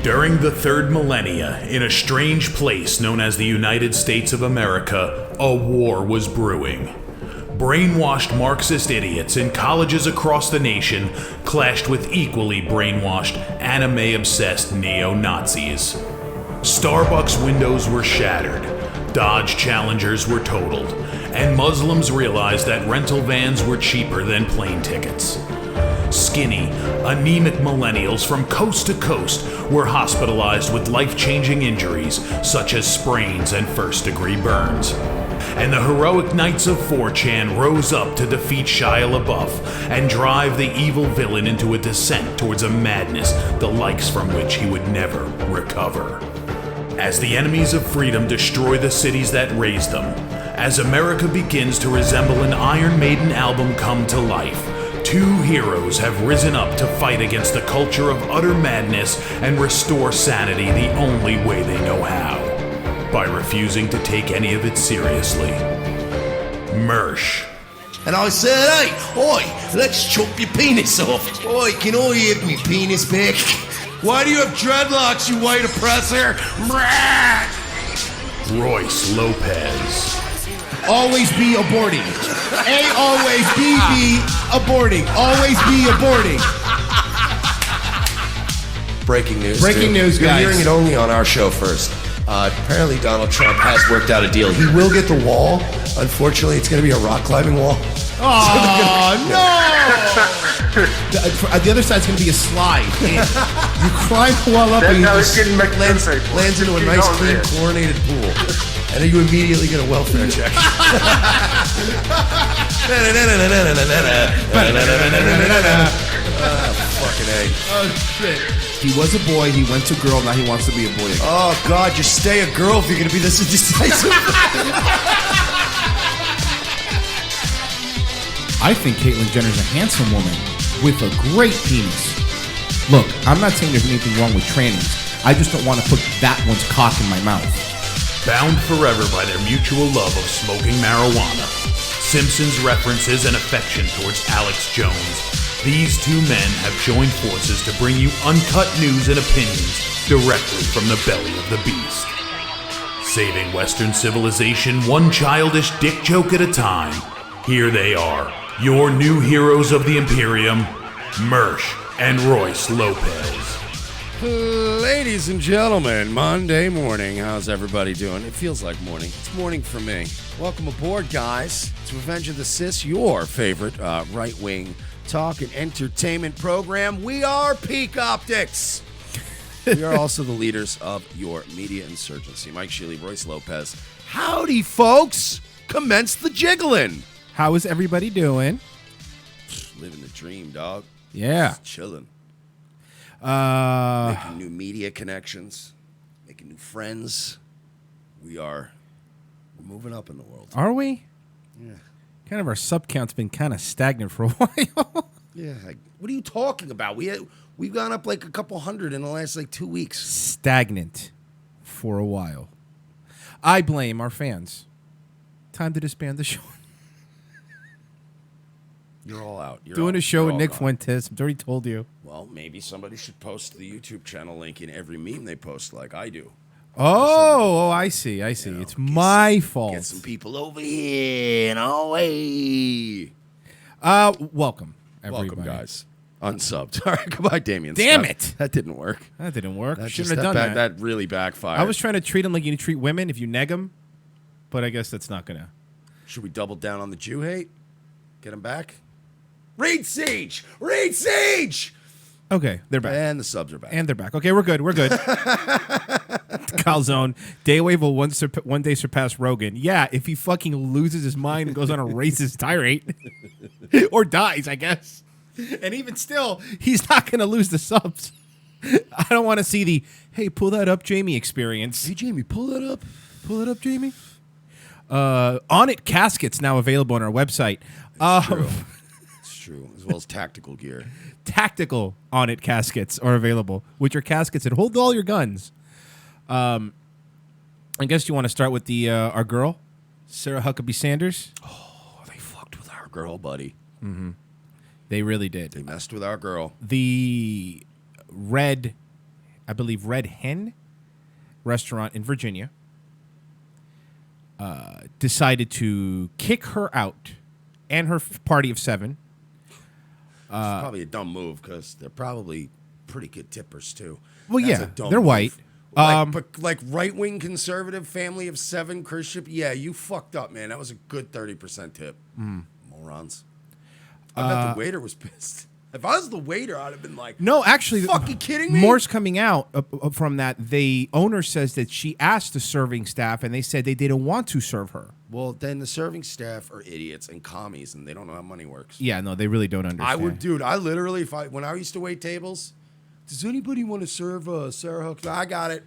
During the third millennia, in a strange place known as the United States of America, a war was brewing. Brainwashed Marxist idiots in colleges across the nation clashed with equally brainwashed, anime-obsessed neo-Nazis. Starbucks windows were shattered, Dodge Challengers were totaled, and Muslims realized that rental vans were cheaper than plane tickets. Skinny, anemic millennials from coast to coast were hospitalized with life-changing injuries such as sprains and first-degree burns. And the heroic knights of 4chan rose up to defeat Shia LaBeouf and drive the evil villain into a descent towards a madness the likes from which he would never recover. As the enemies of freedom destroy the cities that raised them, as America begins to resemble an Iron Maiden album come to life, two heroes have risen up to fight against the culture of utter madness and restore sanity the only way they know how, by refusing to take any of it seriously. Mersh. And I said, hey, oi, let's chop your penis off. Oi, can I have me penis back? Why do you have dreadlocks, you white oppressor? Royce Lopez. Always be aborting. A always be aborting. Always be aborting. Breaking news. Breaking news, You're guys. hearing it only on our show first. Apparently Donald Trump has worked out a deal. He will get the wall. Unfortunately, it's going to be a rock climbing wall. Oh, no! The other side's going to be a slide. You climb the wall up and you just Lands into a nice, clean, chlorinated pool. And then you immediately get a welfare check. Fucking A. Oh, shit. He was a boy, he went to girl, now he wants to be a boy again. Oh, God, just stay a girl if you're going to be this indecisive. I think Caitlyn Jenner's a handsome woman with a great penis. Look, I'm not saying there's anything wrong with trannies. I just don't want to put that one's cock in my mouth. Bound forever by their mutual love of smoking marijuana, Simpsons references and affection towards Alex Jones, these two men have joined forces to bring you uncut news and opinions directly from the belly of the beast. Saving Western civilization one childish dick joke at a time, here they are, your new heroes of the Imperium, Mersh and Royce Lopez. Ladies and gentlemen, Monday morning. How's everybody doing? It feels like morning. It's morning for me. Welcome aboard, guys, to Revenge of the Sis, your favorite right-wing talk and entertainment program. We are Peak Optics. We are also the leaders of your media insurgency. Mike Shill, Royce Lopez. Howdy, folks. Commence the jiggling. How is everybody doing? Living the dream, dog. Yeah. Just chilling. Uh, Making new media connections. Making new friends. We're moving up in the world. Are we? Yeah. Kind of our sub count's been kind of stagnant for a while. Yeah. What are you talking about? We've gone up like a couple hundred in the last 2 weeks. Stagnant for a while. I blame our fans. Time to disband the show. You're all out. Doing a show with Nick Fuentes. I've already told you. Well, maybe somebody should post the YouTube channel link in every meme they post like I do. Oh, I see. It's my fault. Get some people over here. No way. Welcome, everybody. Welcome, guys. Unsubbed. All right, goodbye, Damien. Damn Scott. it. That didn't work. That didn't work. That Shouldn't have done that. That really backfired. I was trying to treat him like you treat women if you neg them, but I guess that's not going to. Should we double down on the Jew hate? Get him back? Raid Siege! Raid Siege! Okay, they're back. And the subs are back. And they're back. Okay, we're good. Calzone, Daywave will one day surpass Rogan. Yeah, if he fucking loses his mind and goes on a racist tirade. Or dies, I guess. And even still, he's not going to lose the subs. I don't want to see the, hey, pull that up, Jamie experience. Hey, Jamie, pull that up. Pull it up, Jamie. On It Caskets now available on our website. It's true. As well as tactical gear. Tactical On It Caskets are available, which are caskets that hold all your guns. I guess you want to start with the our girl, Sarah Huckabee Sanders. Oh, they fucked with our girl, buddy. Mm-hmm. They really did. They messed with our girl. The red I believe, Red Hen restaurant in Virginia, decided to kick her out and her party of 7. It's probably a dumb move because they're probably pretty good tippers too. Well, That's yeah, a dumb they're move. white. But like right-wing conservative family of 7 Christian, yeah, you fucked up, man. That was a good 30% tip. Morons. I bet the waiter was pissed. If I was the waiter, I'd have been like, No, actually, fucking kidding me? More's coming out from that. The owner says that she asked the serving staff, and they said they didn't want to serve her. Well, then the serving staff are idiots and commies, and they don't know how money works. Yeah, no, they really don't understand. I literally, when I used to wait tables, does anybody want to serve Sarah Hook? I got it.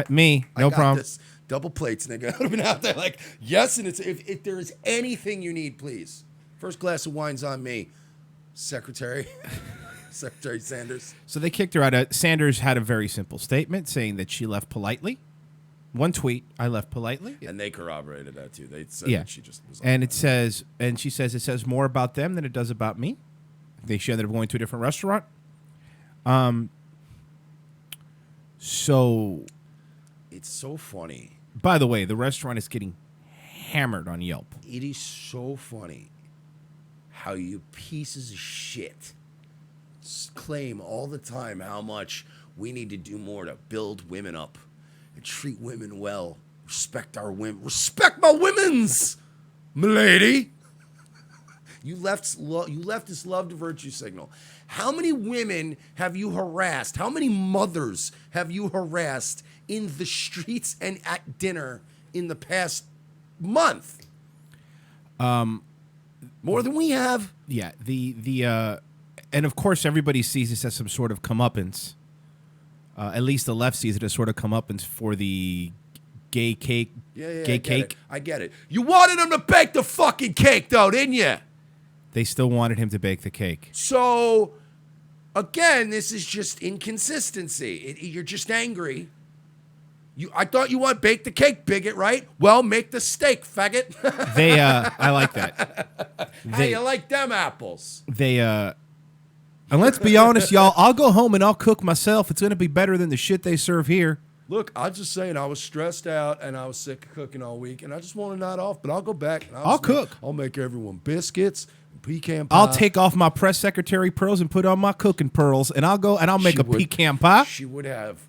Me, no I got problem. This. Double plates, nigga. I would have been out there like, yes, and it's if there is anything you need, please. First glass of wine's on me. Secretary Sanders. So they kicked her out. Sanders had a very simple statement saying that she left politely. One tweet, I left politely. And they corroborated that too. They said Yeah. that she just was And it says, and she says it says more about them than it does about me. She ended up going to a different restaurant. So, it's so funny. by the way, the restaurant is getting hammered on Yelp. It is so funny how you pieces of shit claim all the time how much we need to do more to build women up and treat women well. Respect our women. Respect my women's, milady. You left this love to virtue signal. How many women have you harassed? How many mothers have you harassed in the streets and at dinner in the past month? More than we have. Yeah, and of course everybody sees this as some sort of comeuppance. At least the left sees it as sort of comeuppance for the gay cake. Gay cake. I get it. You wanted him to bake the fucking cake, though, didn't you? They still wanted him to bake the cake. So, again, this is just inconsistency. You're just angry. I thought you want bake the cake, bigot, right? Well, make the steak, faggot. I like that. How you like them apples? And let's be honest, y'all, I'll go home and I'll cook myself. It's going to be better than the shit they serve here. Look, I'm just saying I was stressed out and I was sick of cooking all week, and I just want a night off, but I'll go back. And I'll cook. I'll make everyone biscuits, pecan pie. I'll take off my press secretary pearls and put on my cooking pearls, and I'll make a pecan pie. She would have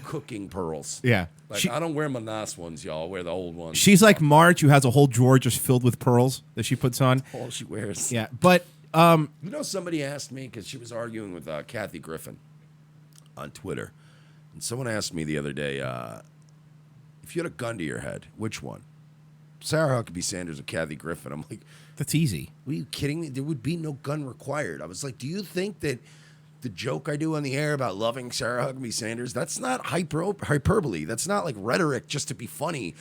cooking pearls. Yeah. Like, I don't wear my nice ones, y'all. I wear the old ones. She's like Marge, who has a whole drawer just filled with pearls that she puts on. All she wears. Yeah, but you know, somebody asked me, because she was arguing with Kathy Griffin on Twitter, and someone asked me the other day, if you had a gun to your head, which one? Sarah Huckabee Sanders or Kathy Griffin? I'm like, that's easy. Are you kidding me? There would be no gun required. I was like, do you think that the joke I do on the air about loving Sarah Huckabee Sanders, that's not hyperbole. That's not like rhetoric just to be funny.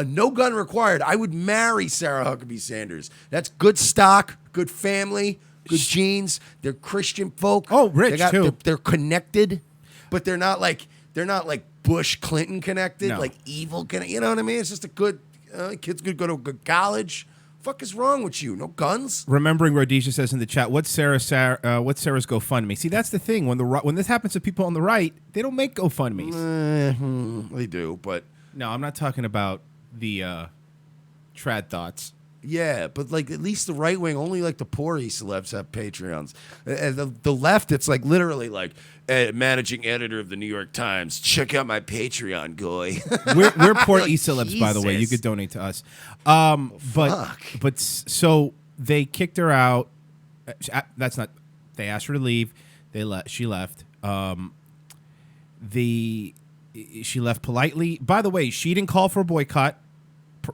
No gun required. I would marry Sarah Huckabee Sanders. That's good stock, good family, good genes. They're Christian folk. Oh, rich too. They're connected, but they're not like Bush Clinton connected, No. like evil. You know what I mean? It's just a good kids could go to a good college. Fuck is wrong with you? No guns? Remembering Rhodesia says in the chat, what's Sarah's GoFundMe? See, that's the thing. When this happens to people on the right, they don't make GoFundMes. They do, but No, I'm not talking about the trad thoughts. yeah, but like at least the right wing, only like the poor celebs have Patreons. And the left, it's like literally like managing editor of the New York Times. Check out my Patreon, goy. We're poor e-celebs, by the way. You Jesus. could donate to us. fuck. So they kicked her out. That's not. They asked her to leave. She left. She left politely. By the way, she didn't call for a boycott.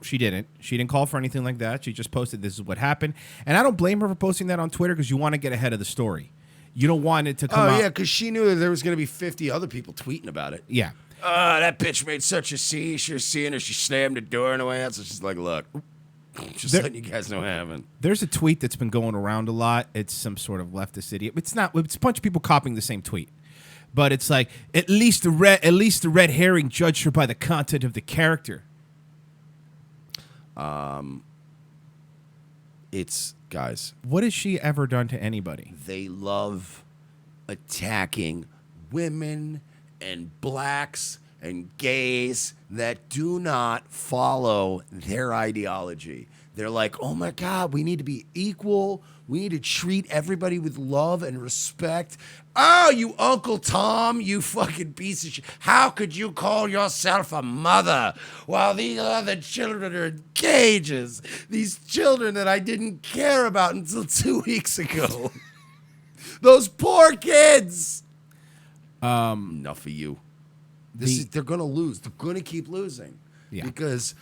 She didn't. She didn't call for anything like that. She just posted, "This is what happened," and I don't blame her for posting that on Twitter because you want to get ahead of the story. You don't want it to come out. Oh yeah, because she knew that there was going to be 50 other people tweeting about it. Yeah. That bitch made such a scene. She was seeing her. She slammed the door in the way out. So she's like, look, just letting you guys know what happened. There's a tweet that's been going around a lot. It's some sort of leftist idiot. It's not. It's a bunch of people copying the same tweet. But it's like, at least the red herring judged her by the content of the character. It's, guys, What has she ever done to anybody? they love attacking women and blacks and gays that do not follow their ideology. They're like, oh my God, we need to be equal. We need to treat everybody with love and respect. Oh, you Uncle Tom, you fucking piece of shit. How could you call yourself a mother while these other children are in cages? These children that I didn't care about until 2 weeks ago. Those poor kids. Enough of you. They're going to lose. They're going to keep losing. Yeah. Because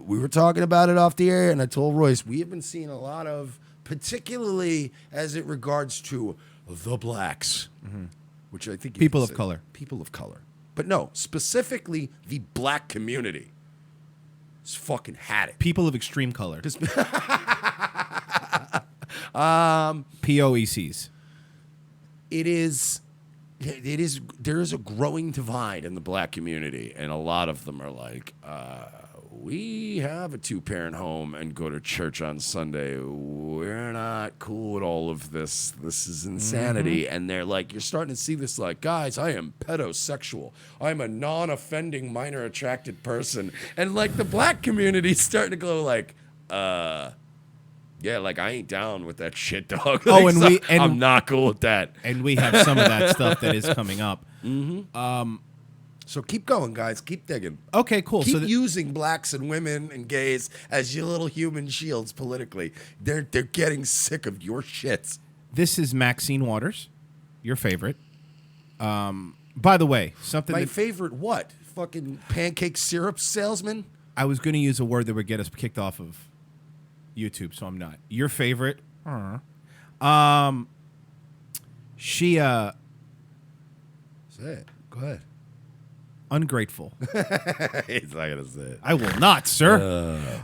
we were talking about it off the air, and I told Royce, we have been seeing a lot of, particularly as it regards to the blacks, which I think you People can of say. color. People of color. But no, specifically the black community. It's fucking had it. People of extreme color. POECs. There is a growing divide in the black community, and a lot of them are like, we have a 2-parent home and go to church on Sunday. We're not cool with all of this. This is insanity. And they're like, you're starting to see this like, guys, I am pedosexual. I'm a non-offending minor attracted person. And like the black community's starting to go like, yeah, like I ain't down with that shit, dog. Like, I'm not cool with that. And we have some of that stuff that is coming up. So keep going, guys. Keep digging. Okay, cool. Keep So using blacks and women and gays as your little human shields politically. They're getting sick of your shits. this is Maxine Waters, your favorite. By the way, My favorite what? Fucking pancake syrup salesman? I was going to use a word that would get us kicked off of YouTube, so I'm not. Your favorite. She Say it. Go ahead. ungrateful. He's not gonna say it. I will not, sir.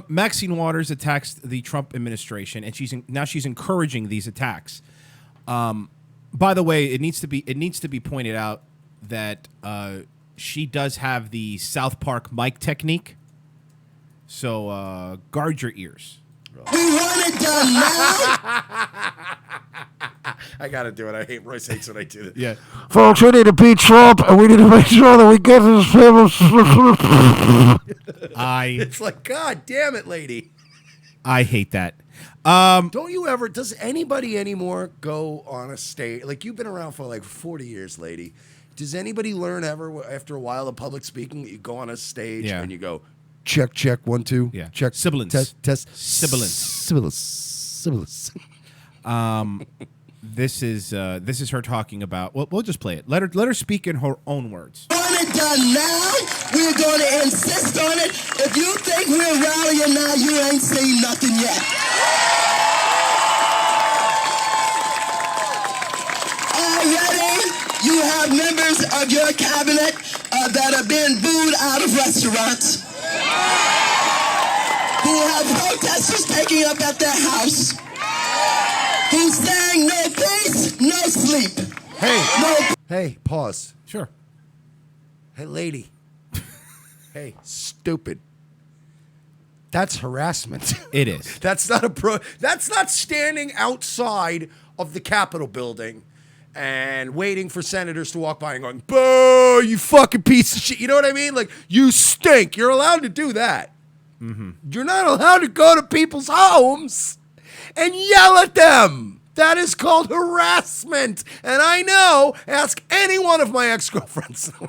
Maxine Waters attacks the Trump administration, and she's encouraging these attacks. By the way, it needs to be pointed out that she does have the South Park mic technique. So guard your ears. We want it done now. I gotta do it. Royce hates when I do it. Yeah. Folks, we need to beat Trump, and we need to make sure that we get this people. It's like, God damn it, lady. I hate that. Don't you ever, does anybody anymore go on a stage? Like, you've been around for like 40 years, lady. Does anybody learn ever, after a while of public speaking, that you go on a stage and you go, check, check, 1, 2, Yeah. check, Sibilance. test, Sibilance. This is her talking about. Well, we'll just play it. Let her speak in her own words. We want it done now. We're going to insist on it. If you think we're rallying now, you ain't seen nothing yet. Already, you have members of your cabinet that are being booed out of restaurants, who have protesters taking up at their house, who's saying no peace, no sleep. Hey, pause. Sure. Hey, lady. Hey, stupid. That's harassment. It is. That's not that's not standing outside of the Capitol building and waiting for senators to walk by and going, boo, you fucking piece of shit. You know what I mean? Like, you stink. You're allowed to do that. Mm-hmm. You're not allowed to go to people's homes and yell at them. That is called harassment. And I know, ask any one of my ex-girlfriends. No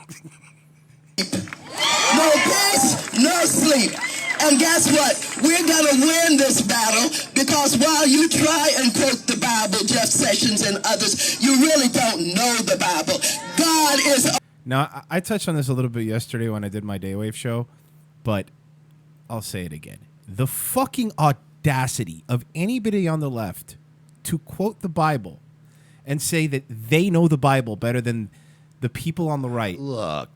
peace, no sleep. And guess what? We're going to win this battle because while you try and quote the Bible, Jeff Sessions and others, you really don't know the Bible. God is... Now, I touched on this a little bit yesterday when I did my Daywave show, but I'll say it again. The fucking audacity of anybody on the left to quote the Bible and say that they know the Bible better than the people on the right. Look,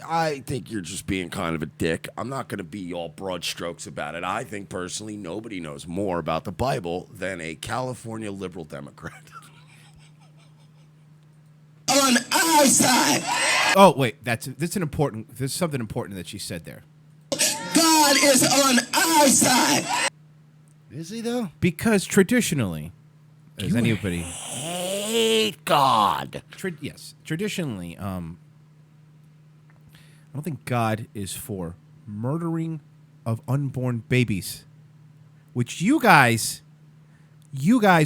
I think you're just being kind of a dick. I'm not going to be all broad strokes about it. I think personally nobody knows more about the Bible than a California liberal Democrat. On our side. Oh, wait, there's something important that she said there. God is on our side. Is he, though? Because traditionally, as anybody. Hate God. Yes, traditionally, I don't think God is for murdering of unborn babies, which you guys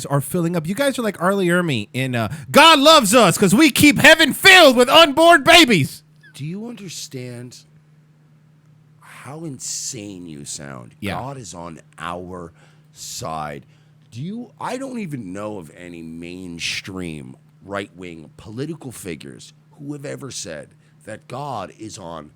are filling up. You guys are like Arlie Ermy in God Loves Us because we keep heaven filled with unborn babies. Do you understand how insane you sound? Yeah. God is on our side. I don't even know of any mainstream right-wing political figures who have ever said that God is on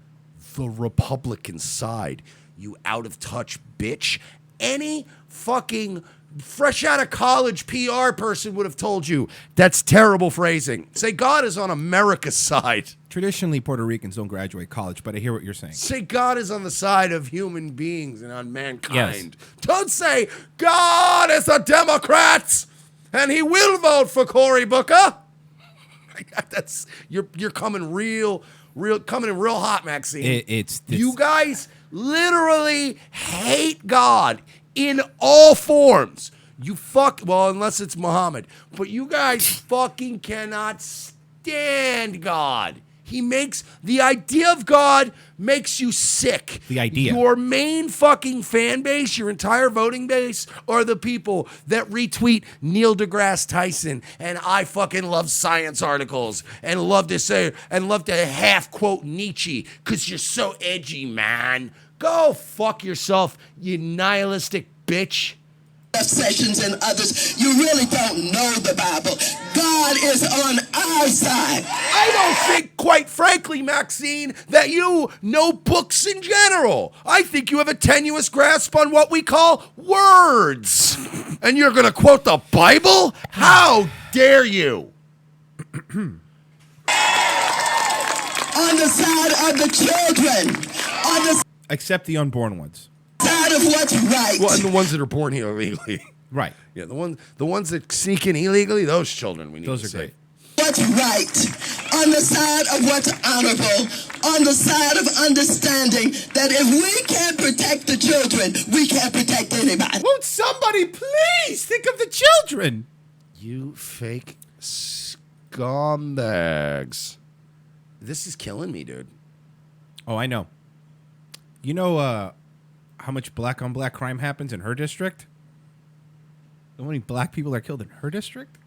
the Republican side. You out-of-touch bitch. Any fucking fresh out of college PR person would have told you that's terrible phrasing. Say God is on America's side. Traditionally, Puerto Ricans don't graduate college, but I hear what you're saying. Say God is on the side of human beings and on mankind. Yes. Don't say God is the Democrats and he will vote for Cory Booker. That's you're coming coming in real hot, Maxine. It's you guys literally hate God in all forms. Unless it's Muhammad. But you guys fucking cannot stand God. The idea of God makes you sick. The idea. Your main fucking fan base, your entire voting base, are the people that retweet Neil deGrasse Tyson and I fucking love science articles and love to half quote Nietzsche because you're so edgy, man. Go fuck yourself, you nihilistic bitch. Sessions and others, you really don't know the Bible. God is on our side. I don't think, quite frankly, Maxine, that you know books in general. I think you have a tenuous grasp on what we call words. And you're going to quote the Bible? How dare you? On the side of the children. Except the unborn ones. Side of what's right. Well, and the ones that are born here illegally. Right. Yeah, the ones that sneak in illegally, those children we need Those to are save. great. What's right. On the side of what's honorable. On the side of understanding that if we can't protect the children, we can't protect anybody. Won't somebody please think of the children? You fake scumbags. This is killing me, dude. Oh, I know. You know how much black on black crime happens in her district? How many black people are killed in her district?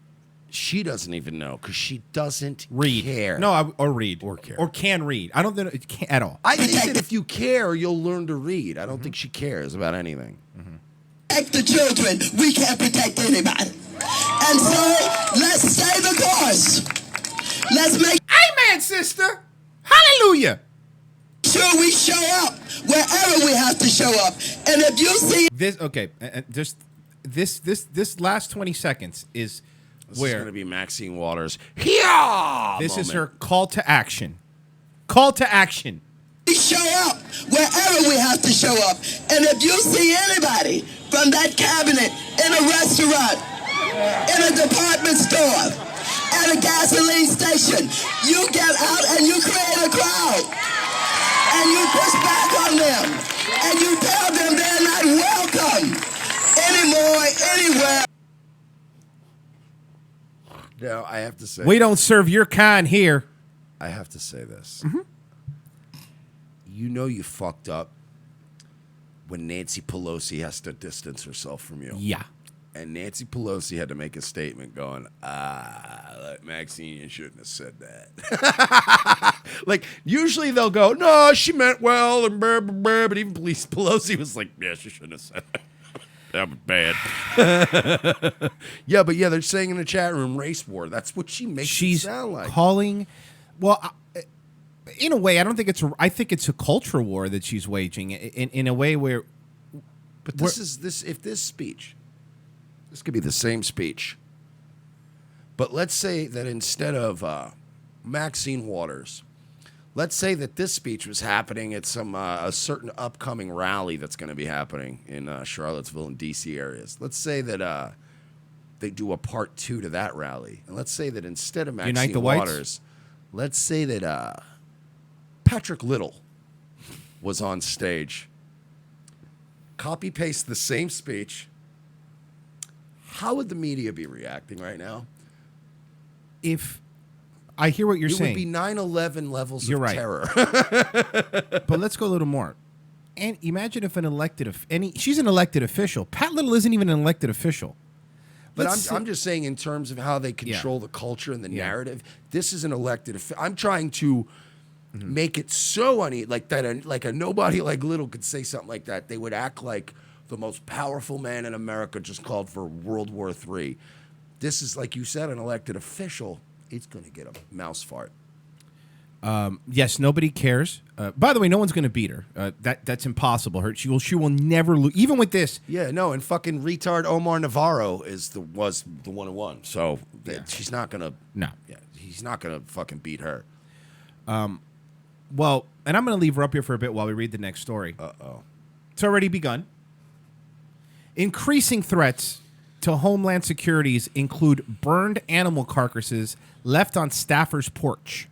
She doesn't even know because she doesn't Read. care. No, or read. Or care. Or can read. I don't think it can at all. I think that if you care, you'll learn to read. I don't think she cares about anything. Protect the children, we can't protect anybody. And so, let's stay the course. Let's make Amen, sister. Hallelujah. sure we show up wherever we have to show up. And if you see This just this last 20 seconds is This where is going to be Maxine Waters. Yeah. this is her call to action. Call to action. we show up wherever we have to show up. And if you see anybody from that cabinet in a restaurant, in a department store, at a gasoline station, you get out and you create a crowd. And you push back on them. And you tell them they're not welcome anymore, anywhere. Now, I have to say. We don't serve your kind here. I have to say this. You know you fucked up when Nancy Pelosi has to distance herself from you. Yeah. And Nancy Pelosi had to make a statement going, Maxine, you shouldn't have said that. Like, usually they'll go, no, she meant well, and blah, blah, blah. But even Pelosi was like, yeah, she shouldn't have said that. That was bad. Yeah, but yeah, they're saying in the chat room, race war. That's what she makes it sound like. Calling. Well, in a way, I don't think it's. I think it's a culture war that she's waging in a way where. But if this speech, this could be the same speech. But let's say that instead of Maxine Waters, let's say that this speech was happening at some a certain upcoming rally that's going to be happening in Charlottesville and D.C. areas. Let's say that they do a part 2 to that rally, and let's say that instead of Unite Maxine the Whites? Waters, let's say that Patrick Little was on stage. Copy paste the same speech. how would the media be reacting right now? If I hear what you're It saying, would be 9/11 levels You're of right. terror. but let's go a little more. And imagine if she's an elected official. Pat Little isn't even an elected official. But Let's I'm just saying in terms of how they control the culture and the Yeah. narrative, this is an elected I'm trying to make it so uneasy, like that, like a nobody like Little could say something like that. They would act like the most powerful man in America just called for World War III. This is, like you said, an elected official. It's going to get a mouse fart. Yes, nobody cares. By the way, no one's going to beat her. That's impossible. She will never lose. Even with this, Yeah, no, and fucking retard Omar Navarro was the one who won. So she's not gonna. No. Yeah, he's not gonna fucking beat her. well, and I'm going to leave her up here for a bit while we read the next story. It's already begun. Increasing threats to Homeland Securities include burned animal carcasses left on staffers' porch.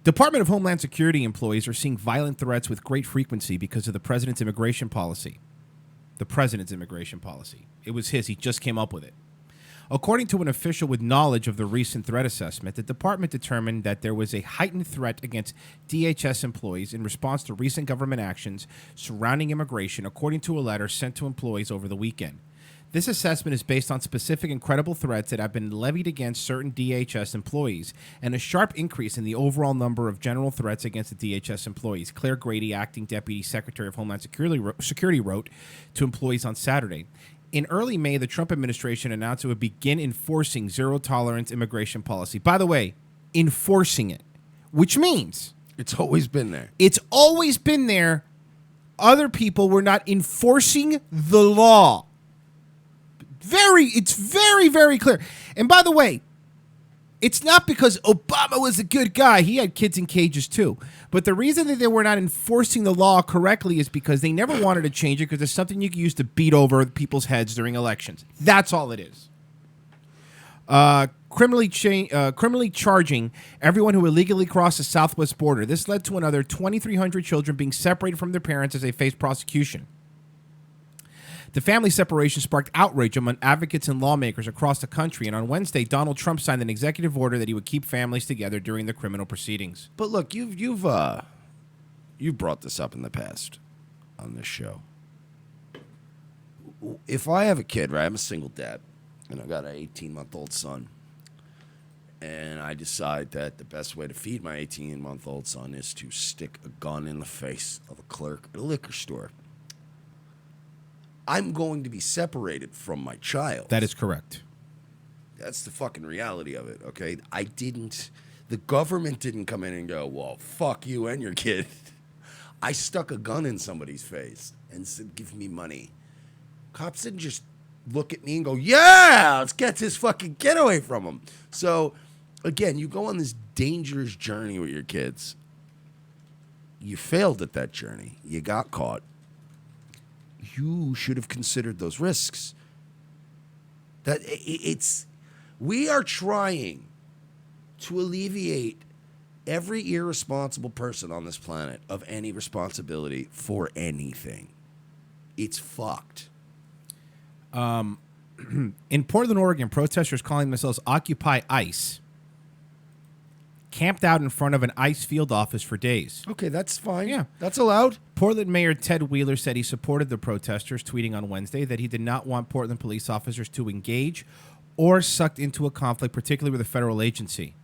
Department of Homeland Security employees are seeing violent threats with great frequency because of the president's immigration policy. The president's immigration policy. It was his. He just came up with it. According to an official with knowledge of the recent threat assessment, the department determined that there was a heightened threat against DHS employees in response to recent government actions surrounding immigration, according to a letter sent to employees over the weekend. This assessment is based on specific and credible threats that have been levied against certain DHS employees and a sharp increase in the overall number of general threats against the DHS employees, Claire Grady, Acting Deputy Secretary of Homeland Security, wrote to employees on Saturday. In early May, the Trump administration announced it would begin enforcing zero-tolerance immigration policy. By the way, enforcing it, which means It's always been there. it's always been there. Other people were not enforcing the law. It's very, very clear. And by the way, it's not because Obama was a good guy. He had kids in cages too. But the reason that they were not enforcing the law correctly is because they never wanted to change it because it's something you can use to beat over people's heads during elections. That's all it is. Criminally charging everyone who illegally crossed the southwest border. This led to another 2,300 children being separated from their parents as they face prosecution. The family separation sparked outrage among advocates and lawmakers across the country, and on Wednesday, Donald Trump signed an executive order that he would keep families together during the criminal proceedings. But look, you've brought this up in the past on this show. If I have a kid, right, I'm a single dad, and I've got an 18-month-old son, and I decide that the best way to feed my 18-month-old son is to stick a gun in the face of a clerk at a liquor store, I'm going to be separated from my child. That is correct. That's the fucking reality of it, okay? The government didn't come in and go, well, fuck you and your kid. I stuck a gun in somebody's face and said, give me money. Cops didn't just look at me and go, yeah, let's get this fucking kid away from him. So, again, you go on this dangerous journey with your kids. You failed at that journey. You got caught. You should have considered those risks. We are trying to alleviate every irresponsible person on this planet of any responsibility for anything. It's fucked. In Portland, Oregon, protesters calling themselves Occupy ICE camped out in front of an ICE field office for days. Okay, that's fine. Yeah. That's allowed. Portland Mayor Ted Wheeler said he supported the protesters, tweeting on Wednesday that he did not want Portland police officers to engage or sucked into a conflict, particularly with a federal agency.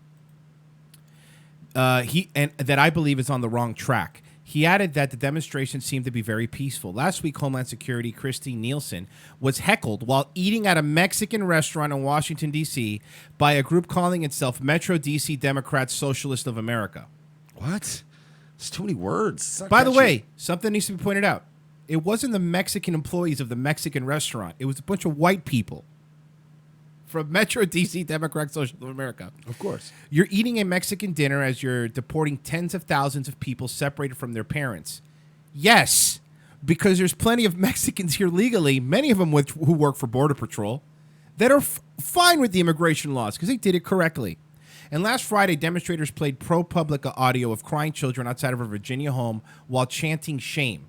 And that I believe is on the wrong track. He added that the demonstration seemed to be very peaceful. Last week, Homeland Security Christine Nielsen was heckled while eating at a Mexican restaurant in Washington, D.C. by a group calling itself Metro D.C. Democrats Socialist of America. What? It's too many words. It's not By the catchy. way, something needs to be pointed out. It wasn't the Mexican employees of the Mexican restaurant. It was a bunch of white people from Metro D.C. Democrat Socialist of America. Of course. You're eating a Mexican dinner as you're deporting tens of thousands of people separated from their parents. Yes, because there's plenty of Mexicans here legally, many of them who work for Border Patrol, that are fine with the immigration laws because they did it correctly. And last Friday, demonstrators played ProPublica audio of crying children outside of a Virginia home while chanting shame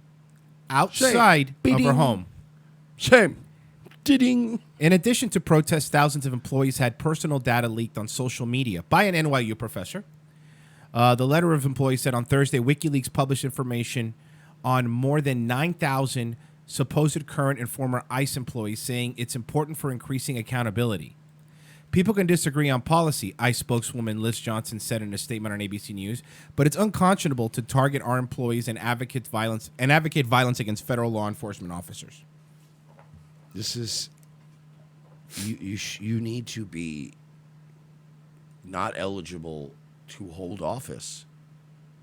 outside of her home. Shame. Ding. In addition to protests, thousands of employees had personal data leaked on social media by an NYU professor. The letter of employees said on Thursday, WikiLeaks published information on more than 9,000 supposed current and former ICE employees, saying it's important for increasing accountability. People can disagree on policy, ICE spokeswoman Liz Johnson said in a statement on ABC News, but it's unconscionable to target our employees and advocate violence against federal law enforcement officers. This is you need to be not eligible to hold office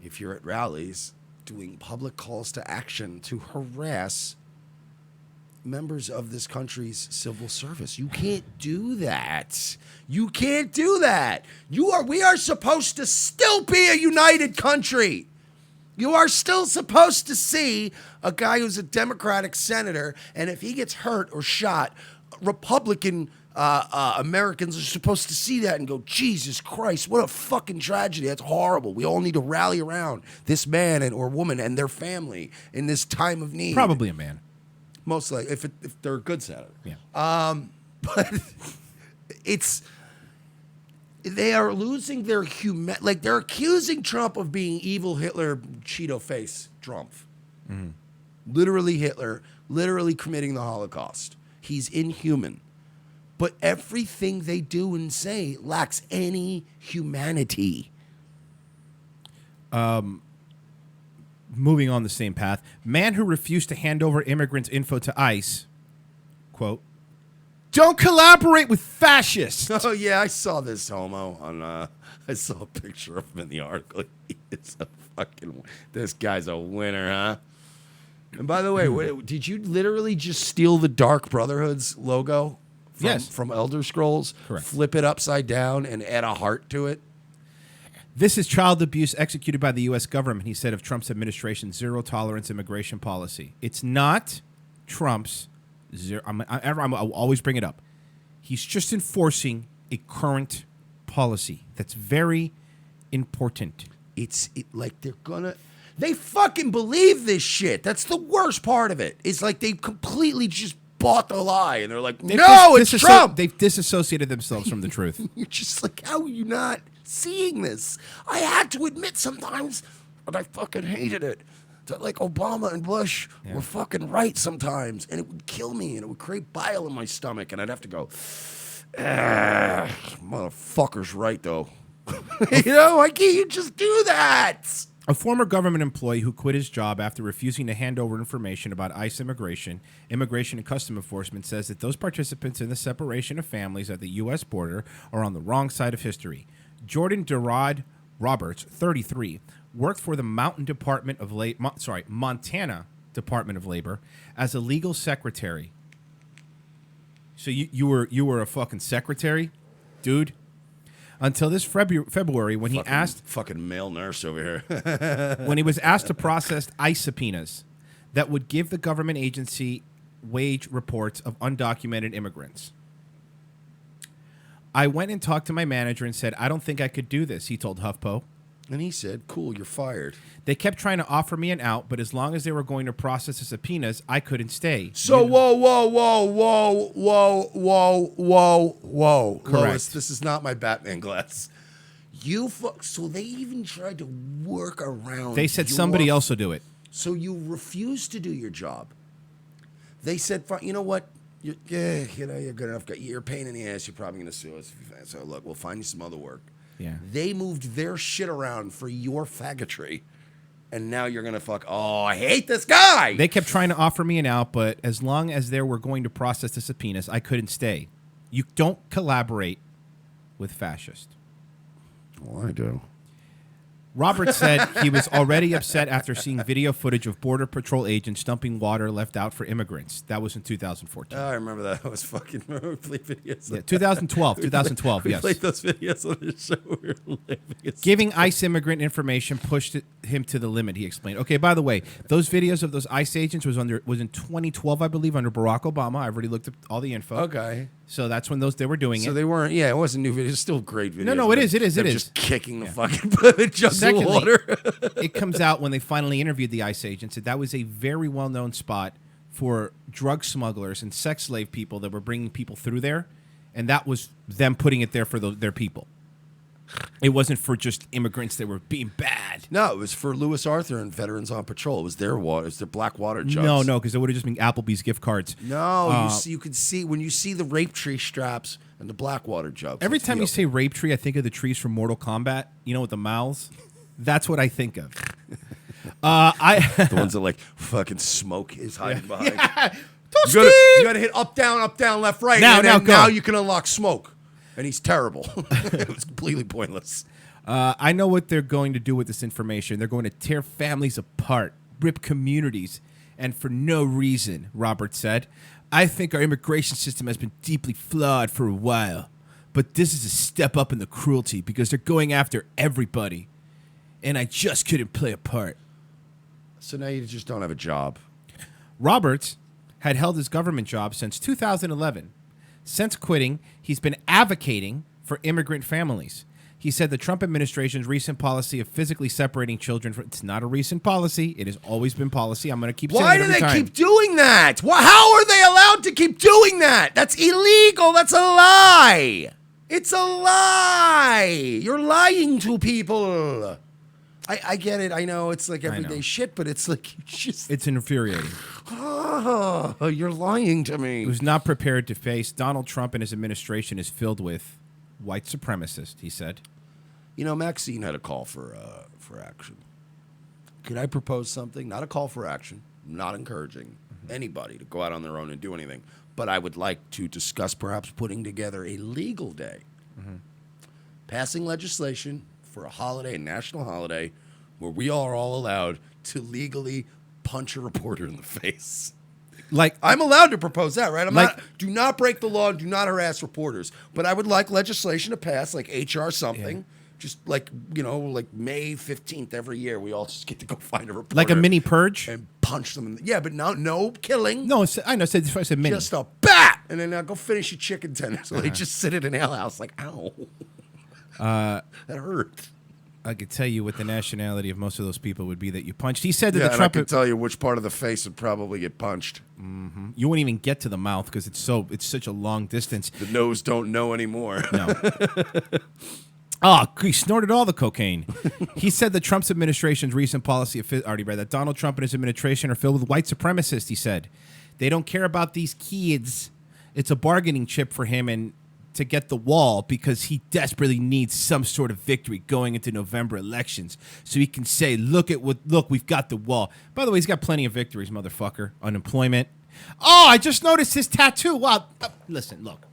if you're at rallies doing public calls to action to harass members of this country's civil service. You can't do that. You can't do that. We are supposed to still be a united country. You are still supposed to see a guy who's a Democratic senator, and if he gets hurt or shot, Republican Americans are supposed to see that and go, Jesus Christ, what a fucking tragedy. That's horrible. We all need to rally around this man or woman and their family in this time of need. Probably a man. Most likely, if they're a good senator. Yeah. But they are losing their like they're accusing Trump of being evil Hitler, Cheeto face Trump. Mm-hmm. Literally Hitler, literally committing the Holocaust. He's inhuman. But everything they do and say lacks any humanity. Moving on the same path, man who refused to hand over immigrants' info to ICE, quote, don't collaborate with fascists. Oh, yeah, I saw this homo on, I saw a picture of him in the article. It's a fucking, this guy's a winner, huh? And by the way, did you literally just steal the Dark Brotherhood's logo from Elder Scrolls? Correct. Flip it upside down and add a heart to it? This is child abuse executed by the U.S. government, he said, of Trump's administration's zero-tolerance immigration policy. It's not Trump's zero. I'll always bring it up. He's just enforcing a current policy. That's very important. They fucking believe this shit. That's the worst part of it. It's like they completely just bought the lie, and they're like, it's Trump. They've disassociated themselves from the truth. You're just like, how are you not seeing this? I had to admit sometimes, but I fucking hated it. That like Obama and Bush were fucking right sometimes, and it would kill me, and it would create bile in my stomach, and I'd have to go, motherfucker's right though. Why can't you just do that? A former government employee who quit his job after refusing to hand over information about ICE Immigration and Customs Enforcement says that those participants in the separation of families at the U.S. border are on the wrong side of history. Jordan Derod Roberts, 33, worked for the Montana Department of Labor as a legal secretary. So you were a fucking secretary, dude? Until this February, when he asked... Fucking male nurse over here. when he was asked to process ICE subpoenas that would give the government agency wage reports of undocumented immigrants. I went and talked to my manager and said, I don't think I could do this, he told HuffPo. And he said, cool, you're fired. They kept trying to offer me an out, but as long as they were going to process the subpoenas, I couldn't stay. So, whoa. Correct. Lois, this is not my Batman glass. So they even tried to work around. They said somebody else will do it. So you refused to do your job. They said, you know what? You're good enough. You're a pain in the ass. You're probably going to sue us. So look, we'll find you some other work. Yeah. They moved their shit around for your faggotry. And now you're going to I hate this guy. They kept trying to offer me an out, but as long as they were going to process the subpoenas, I couldn't stay. You don't collaborate with fascists. Well, I do. Roberts said he was already upset after seeing video footage of Border Patrol agents dumping water left out for immigrants. That was in 2014. I remember that. I was fucking we played videos. Yeah, 2012, we yes. played those videos on the show. We were living. Giving ICE immigrant information pushed him to the limit, he explained. Okay, by the way, those videos of those ICE agents was in 2012, I believe, under Barack Obama. I've already looked at all the info. Okay. So that's when they were doing it. So they weren't, it wasn't new videos. It's still great videos. No, it is. They're It is. just kicking the fucking jugs of water. It comes out when they finally interviewed the ICE agents that was a very well-known spot for drug smugglers and sex slave people that were bringing people through there, and that was them putting it there for their people. It wasn't for just immigrants that were being bad. No, it was for Lewis Arthur and Veterans on Patrol. It was their water. It was their black water jugs. No, because it would have just been Applebee's gift cards. No, you could see when you see the rape tree straps and the black water jugs. Every time you say rape tree, I think of the trees from Mortal Kombat. You know, with the mouths. That's what I think of. The ones that like fucking smoke is hiding behind. Yeah. You gotta hit up, down, left, right. Now you can unlock smoke. And he's terrible. It was completely pointless. I know what they're going to do with this information. They're going to tear families apart, rip communities, and for no reason, Robert said. I think our immigration system has been deeply flawed for a while, but this is a step up in the cruelty because they're going after everybody, and I just couldn't play a part. So now you just don't have a job. Roberts had held his government job since 2011. Since quitting, he's been advocating for immigrant families. He said the Trump administration's recent policy of physically separating children from... It's not a recent policy. It has always been policy. I'm going to keep saying it every time. Why do they keep doing that? How are they allowed to keep doing that? That's illegal. That's a lie. It's a lie. You're lying to people. I get it. I know it's like everyday shit, but it's like it's infuriating. Oh, you're lying to me. Who's not prepared to face Donald Trump and his administration is filled with white supremacists, he said. You know, Maxine had a call for action. Could I propose something? Not a call for action. I'm not encouraging anybody to go out on their own and do anything. But I would like to discuss perhaps putting together a legal day. Passing legislation for a holiday, a national holiday, where we are all allowed to legally punch a reporter in the face. Like I'm allowed to propose that, right? Do not break the law, do not harass reporters. But I would like legislation to pass, like HR something. Yeah. Just like, like May 15th every year, we all just get to go find a reporter. Like a mini purge? And punch them. But no killing. No, I know. I said mini. Just a bat! And then go finish your chicken tender. So they just sit at an ale house like, ow. That hurt. I could tell you what the nationality of most of those people would be that you punched. He said that the I Trump... could tell you which part of the face would probably get punched. Mm-hmm. You wouldn't even get to the mouth because it's such a long distance. The nose don't know anymore. No. He snorted all the cocaine. He said that Trump's administration's recent policy... already read that. Donald Trump and his administration are filled with white supremacists, he said. They don't care about these kids. It's a bargaining chip for him and to get the wall because he desperately needs some sort of victory going into November elections so he can say, look, we've got the wall. By the way, he's got plenty of victories, motherfucker. Unemployment. Oh, I just noticed his tattoo. Wow. Listen, look.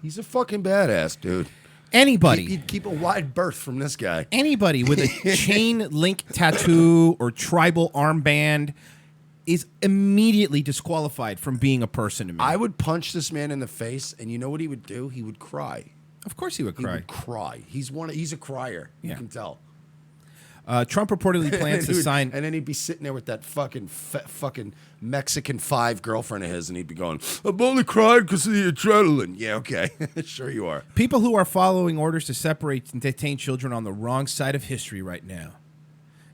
He's a fucking badass, dude. Anybody. You'd keep a wide berth from this guy. Anybody with a chain link tattoo or tribal armband is immediately disqualified from being a person to me. I would punch this man in the face, and you know what he would do? He would cry. Of course he would cry. He would cry. He's a crier. Yeah. You can tell. Trump reportedly plans to sign... And then he'd be sitting there with that fucking Mexican 5 girlfriend of his, and he'd be going, I'm only crying because of the adrenaline. Yeah, okay. Sure you are. People who are following orders to separate and detain children on the wrong side of history right now.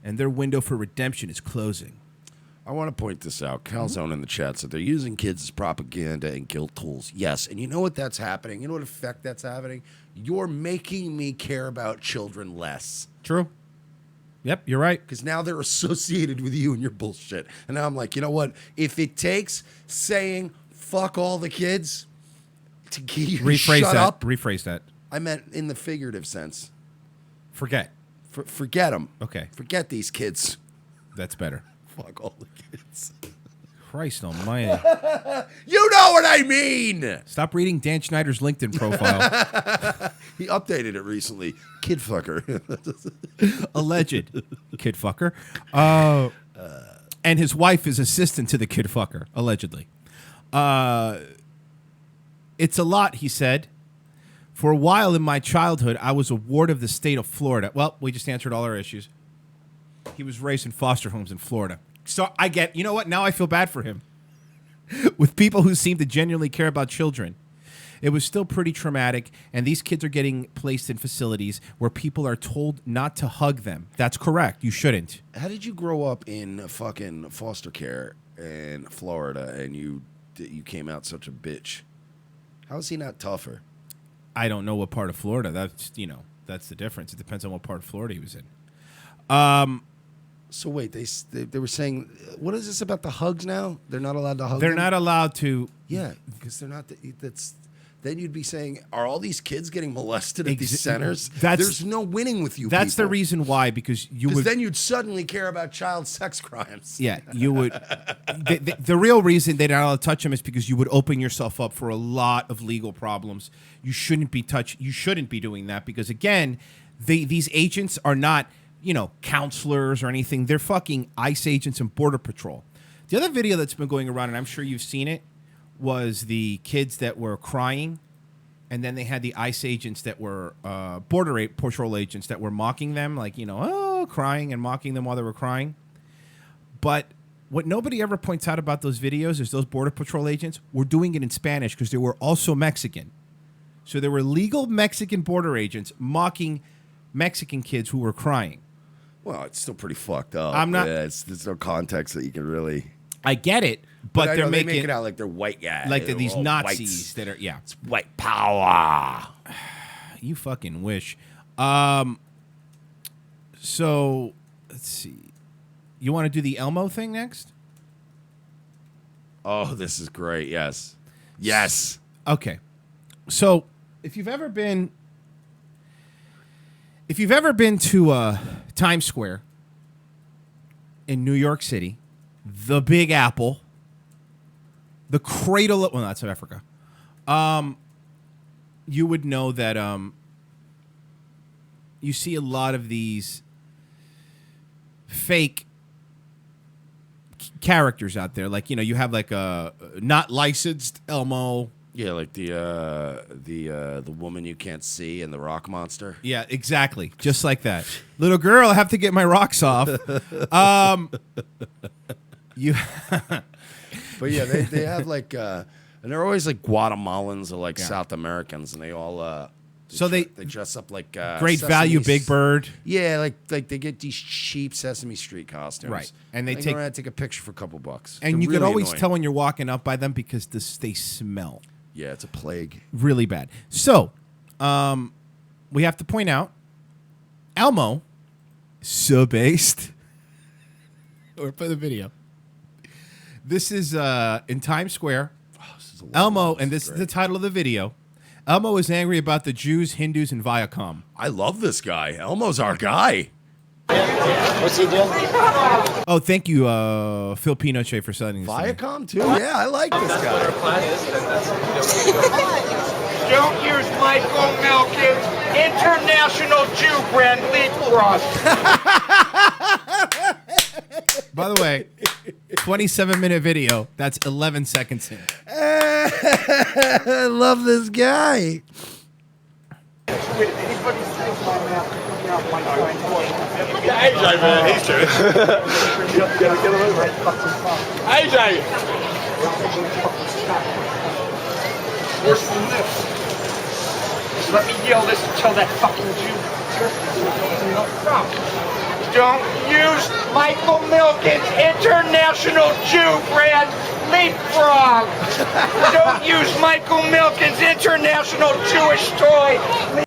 And their window for redemption is closing. I want to point this out. Calzone in the chat said they're using kids as propaganda and guilt tools. Yes, and you know what that's happening? You know what effect that's having? You're making me care about children less. True. Yep, you're right. Because now they're associated with you and your bullshit. And now I'm like, you know what? If it takes saying fuck all the kids to get you to shut up. Rephrase that. I meant in the figurative sense. Forget. Forget them. Okay. Forget these kids. That's better. Fuck all the kids. Christ almighty. You know what I mean. Stop reading Dan Schneider's LinkedIn profile. He updated it recently. Kid fucker. Alleged kid fucker. And his wife is assistant to the kid fucker, allegedly. It's a lot, he said. For a while in my childhood, I was a ward of the state of Florida. Well, we just answered all our issues. He was raised in foster homes in Florida. So you know what? Now I feel bad for him. With people who seem to genuinely care about children. It was still pretty traumatic, and these kids are getting placed in facilities where people are told not to hug them. That's correct. You shouldn't. How did you grow up in fucking foster care in Florida, and you came out such a bitch. How is he not tougher? I don't know what part of Florida. That's the difference. It depends on what part of Florida he was in. So wait, they were saying, what is this about the hugs now? They're not allowed to hug. They're them? not allowed to. Yeah, because they're not. Then you'd be saying, are all these kids getting molested at these centers? There's no winning with you. That's people. the reason why, because then you'd suddenly care about child sex crimes. Yeah, you would. The real reason they're not allowed to touch them is because you would open yourself up for a lot of legal problems. You shouldn't be doing that because, again, these agents are not, counselors or anything. They're fucking ICE agents and Border Patrol. The other video that's been going around, and I'm sure you've seen it, was the kids that were crying, and then they had the ICE agents that were Border Patrol agents that were mocking them, like, crying and mocking them while they were crying. But what nobody ever points out about those videos is those Border Patrol agents were doing it in Spanish because they were also Mexican. So there were legal Mexican border agents mocking Mexican kids who were crying. Well, it's still pretty fucked up. I'm not. Yeah, there's no context that you can really. I get it, but they make it out like they're white guys, like they're these all Nazis whites. that are It's white power. You fucking wish. So let's see. You want to do the Elmo thing next? Oh, this is great. Yes. Okay. So if you've ever been to Times Square in New York City, the Big Apple, the cradle of, well, that's South Africa, you would know that you see a lot of these fake characters out there. Like, you have like a not licensed Elmo. Yeah, like the woman you can't see and the rock monster. Yeah, exactly. Just like that. Little girl, I have to get my rocks off. You But yeah, they have like and they're always like Guatemalans or like South Americans, and they all they dress up like Great Value Big Bird. Yeah, like they get these cheap Sesame Street costumes. Right. And they take a picture for a couple bucks. And They're you can really always annoying. tell when you're walking up by them because they smell. Yeah, it's a plague. Really bad. So, we have to point out, Elmo, so based. Or play the video. This is in Times Square. Elmo, and this is the title of the video. Elmo is angry about the Jews, Hindus, and Viacom. I love this guy. Elmo's our guy. What's he doing? Oh, thank you, Phil Pinochet, for sending this. Viacom too? Yeah, I like this guy. Don't use Michael Milken's International Jew brand leapfrog. By the way, 27-minute video. That's 11 seconds in. I love this guy. AJ, man, he's true. AJ! Worse than this. Just let me yell this until that fucking Jew. Don't use Michael Milken's International Jew brand leapfrog. Don't use Michael Milken's International Jewish toy.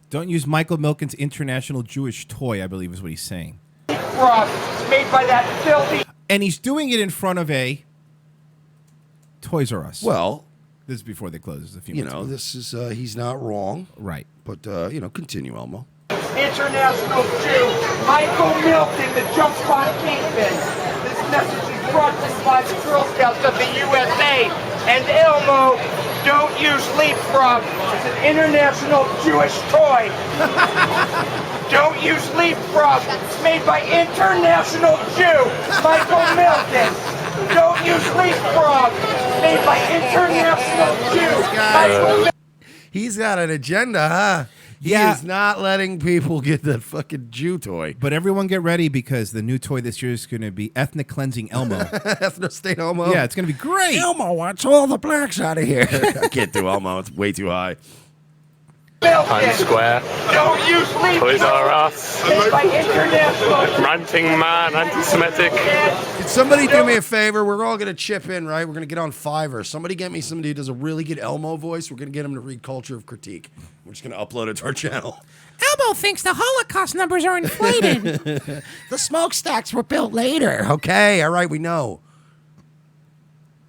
Don't use Michael Milken's International Jewish Toy, I believe is what he's saying. Leapfrog made by that filthy. And he's doing it in front of a Toys R Us. Well, this is before they close. This is a few you minutes know, ago. this is he's not wrong. Right. But continue, Elmo. International Jew, Michael Milken, the jump spot kingpin. This message is brought to you by the Girl Scouts of the USA. And Elmo, don't use leapfrog. It's an international Jewish toy. Don't use leapfrog. It's made by International Jew, Michael Milken. Don't use leapfrog. It's made by International Jew, Michael Milken. He's got an agenda, huh? He Yeah. is not letting people get that fucking Jew toy. But everyone get ready because the new toy this year is going to be Ethnic Cleansing Elmo. Ethno State Elmo. Yeah, it's going to be great. Elmo wants all the blacks out of here. I can't do Elmo. It's way too high. Times Square. Don't use leaf Toys R Us. by international. Ranting man, anti-Semitic. Can somebody do me a favor? We're all gonna chip in, right? We're gonna get on Fiverr. Somebody get me somebody who does a really good Elmo voice. We're gonna get him to read Culture of Critique. We're just gonna upload it to our channel. Elmo thinks the Holocaust numbers are inflated. The smokestacks were built later. Okay, all right, we know.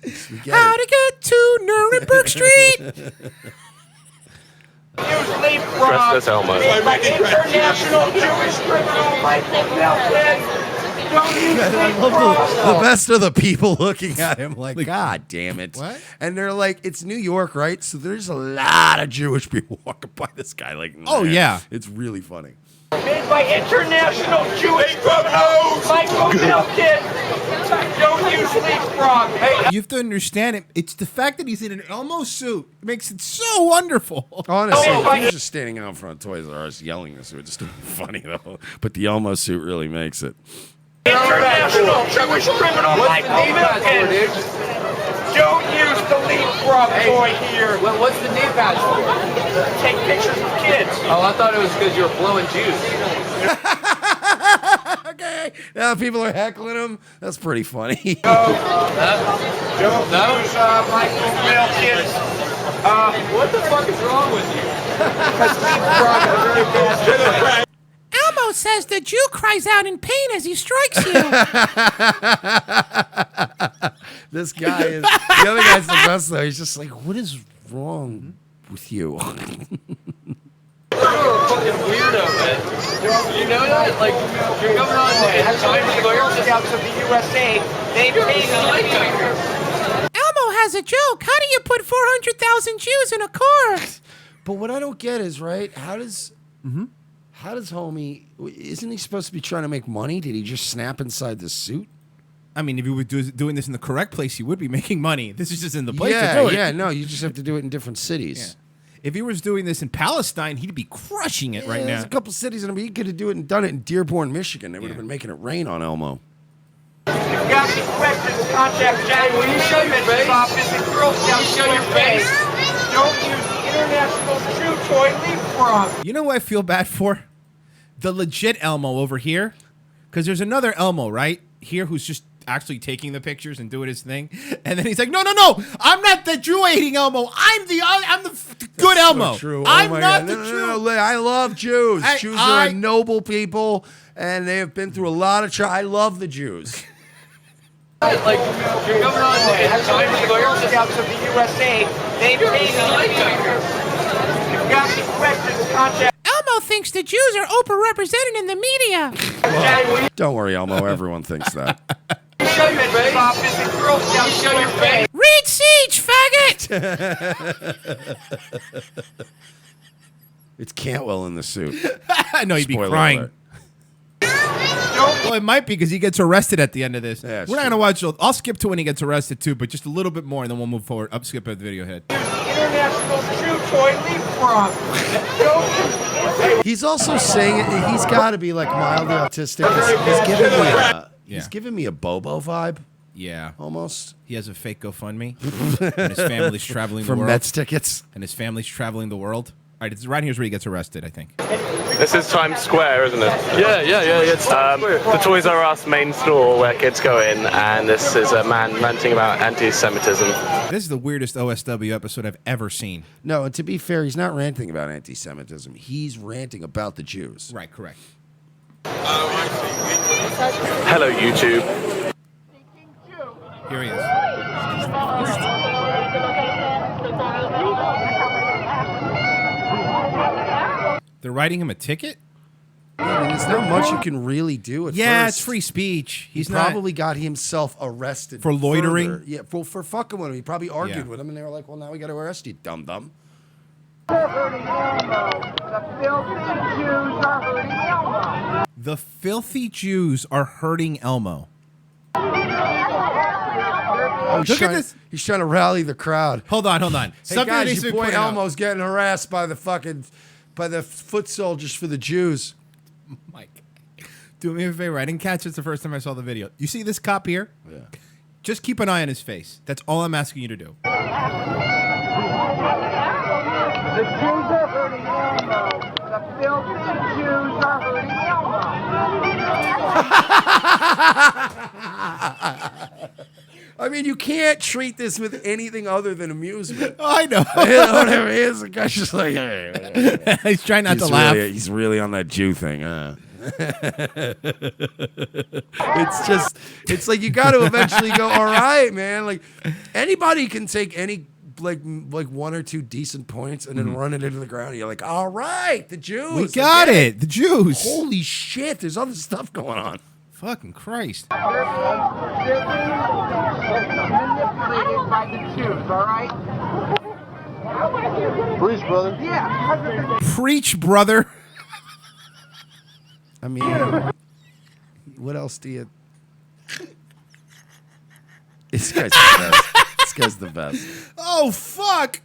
We get How it. to get to Nuremberg Street? Use leaf Dressed as Elmo. by international Jewish criminal Michael Milton. Don't use I love the best of the people looking at him like, God damn it. What? And they're like, it's New York, right? So there's a lot of Jewish people walking by this guy like, Oh, yeah. It's really funny. Made by international Jewish criminal Michael Milton. Don't use leapfrog. Hey, You have to understand it. It's the fact that he's in an Elmo suit. It makes it so wonderful. Honestly, Oh, if he was just standing out in front of Toys R Us yelling this, it would just be funny, though. But the Elmo suit really makes it. international Jewish criminal Michael Milton. Don't use the leapfrog toy here. What's the knee patch for? Take pictures of kids. Oh, I thought it was because you were blowing juice. Okay. Now people are heckling him. That's pretty funny. Don't use Michael Milton. What the fuck is wrong with you? Because leapfrog is very bad. Elmo says the Jew cries out in pain as he strikes you. This guy is, the other guy's the best, though. He's just like, what is wrong with you? You're a fucking weirdo, man. You know that? Like, you're coming on and trying to Girl Scouts of the USA, they pay me. Elmo has a joke. How do you put 400,000 Jews in a car? But what I don't get is, right, how does homie, isn't he supposed to be trying to make money? Did he just snap inside the suit? I mean, if you were doing this in the correct place, you would be making money. This is just in the place to Yeah, do it. yeah, no, you just have to do it in different cities. If he was doing this in Palestine, he'd be crushing it right There's now. a couple cities, and he could have done it in Dearborn, Michigan. They would have been making it rain on Elmo. If you've got any questions, contact Jack. Will you show your face? Office at Girl Scouts. Show your face. Don't use the international Jew toy leapfrog. You know who I feel bad for? The legit Elmo over here. Because there's another Elmo, right? Here who's just actually taking the pictures and doing his thing. And then he's like, no, I'm not the Jew-hating Elmo. I'm the good Elmo. So true. I'm my not God. the No, Jew. no, I love Jews. Hey, Jews are a noble people, and they have been through a lot of I love the Jews. like, you're coming on and trying to Girl Scouts of the USA, they pay me. If you've got any questions, contact Elmo thinks the Jews are overrepresented in the media. Jack. Don't worry, Elmo. Everyone thinks that. Show your face. Office at Girl Scouts. Show your face. Read Siege, faggot! It's Cantwell in the suit. I know he'd be Spoiler crying. alert. Well, it might be because he gets arrested at the end of this. Yeah, We're not going to watch. I'll skip to when he gets arrested too, but just a little bit more, and then we'll move forward. Up, skip at the video head. International Jew toy leapfrog. Don't use He's also saying it. He's got to be like mildly autistic. He's giving me a Bobo vibe Yeah. almost He has a fake GoFundMe, and his family's traveling for the world. Mets tickets. And his family's traveling the world. All right, it's right here's where he gets arrested, I think. This is Times Square, isn't it? Yeah. It's The Toys R Us main store where kids go in, and this is a man ranting about anti-Semitism. This is the weirdest OSW episode I've ever seen. No, and to be fair, he's not ranting about anti-Semitism. He's ranting about the Jews. Right, correct. Hello, YouTube. Here he is. They're writing him a ticket? I mean, there's not much you can really do at Yeah, first. it's free speech. He He's not probably got himself arrested For loitering? further. Yeah, for fucking with him. He probably argued Yeah. with him, and they were like, "Well, now we got to arrest you, dum dum." The filthy Jews are hurting Elmo. Oh, Look at this. He's trying to rally the crowd. Hold on. Hey Something guys, needs to your be boy pointed out. Elmo's getting harassed by the foot soldiers for the Jews. Mike, do me a favor. I didn't catch this the first time I saw the video. You see this cop here? Yeah. Just keep an eye on his face. That's all I'm asking you to do. The Jews are hurting hurting Elmo. The filthy Jews are hurting Elmo. I mean, you can't treat this with anything other than amusement. I know. Whatever it is, the guy's just like, hey. He's trying not to laugh. He's really on that Jew thing. It's like you got to eventually go, all right, man. Like anybody can take any like one or two decent points and then run it into the ground. You're like, all right, the Jews. We got it. The Jews. Holy shit, there's other stuff going on. Fucking Christ. They're being manipulated by the Jews, all right? Preach, brother. Yeah. Preach, brother. I mean, what else do you... This guy's the best. This guy's the best. Oh, fuck.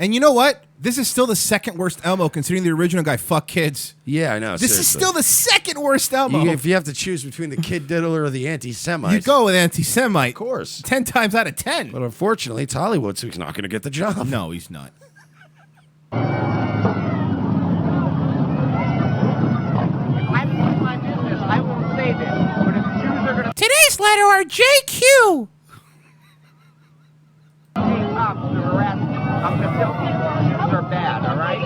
And you know what? This is still the second worst Elmo, considering the original guy fucked kids. Yeah, I know. This is still the second worst Elmo. If you have to choose between the kid diddler or the anti-Semite, you go with anti-Semite. Of course. 10 times out of 10. But unfortunately, it's Hollywood, so he's not going to get the job. No, he's not. I'm in my business. I won't say this, but if Jews are going to Today's letter are JQ. take cops to harass me, I'm going to tell people Jews are bad, all right?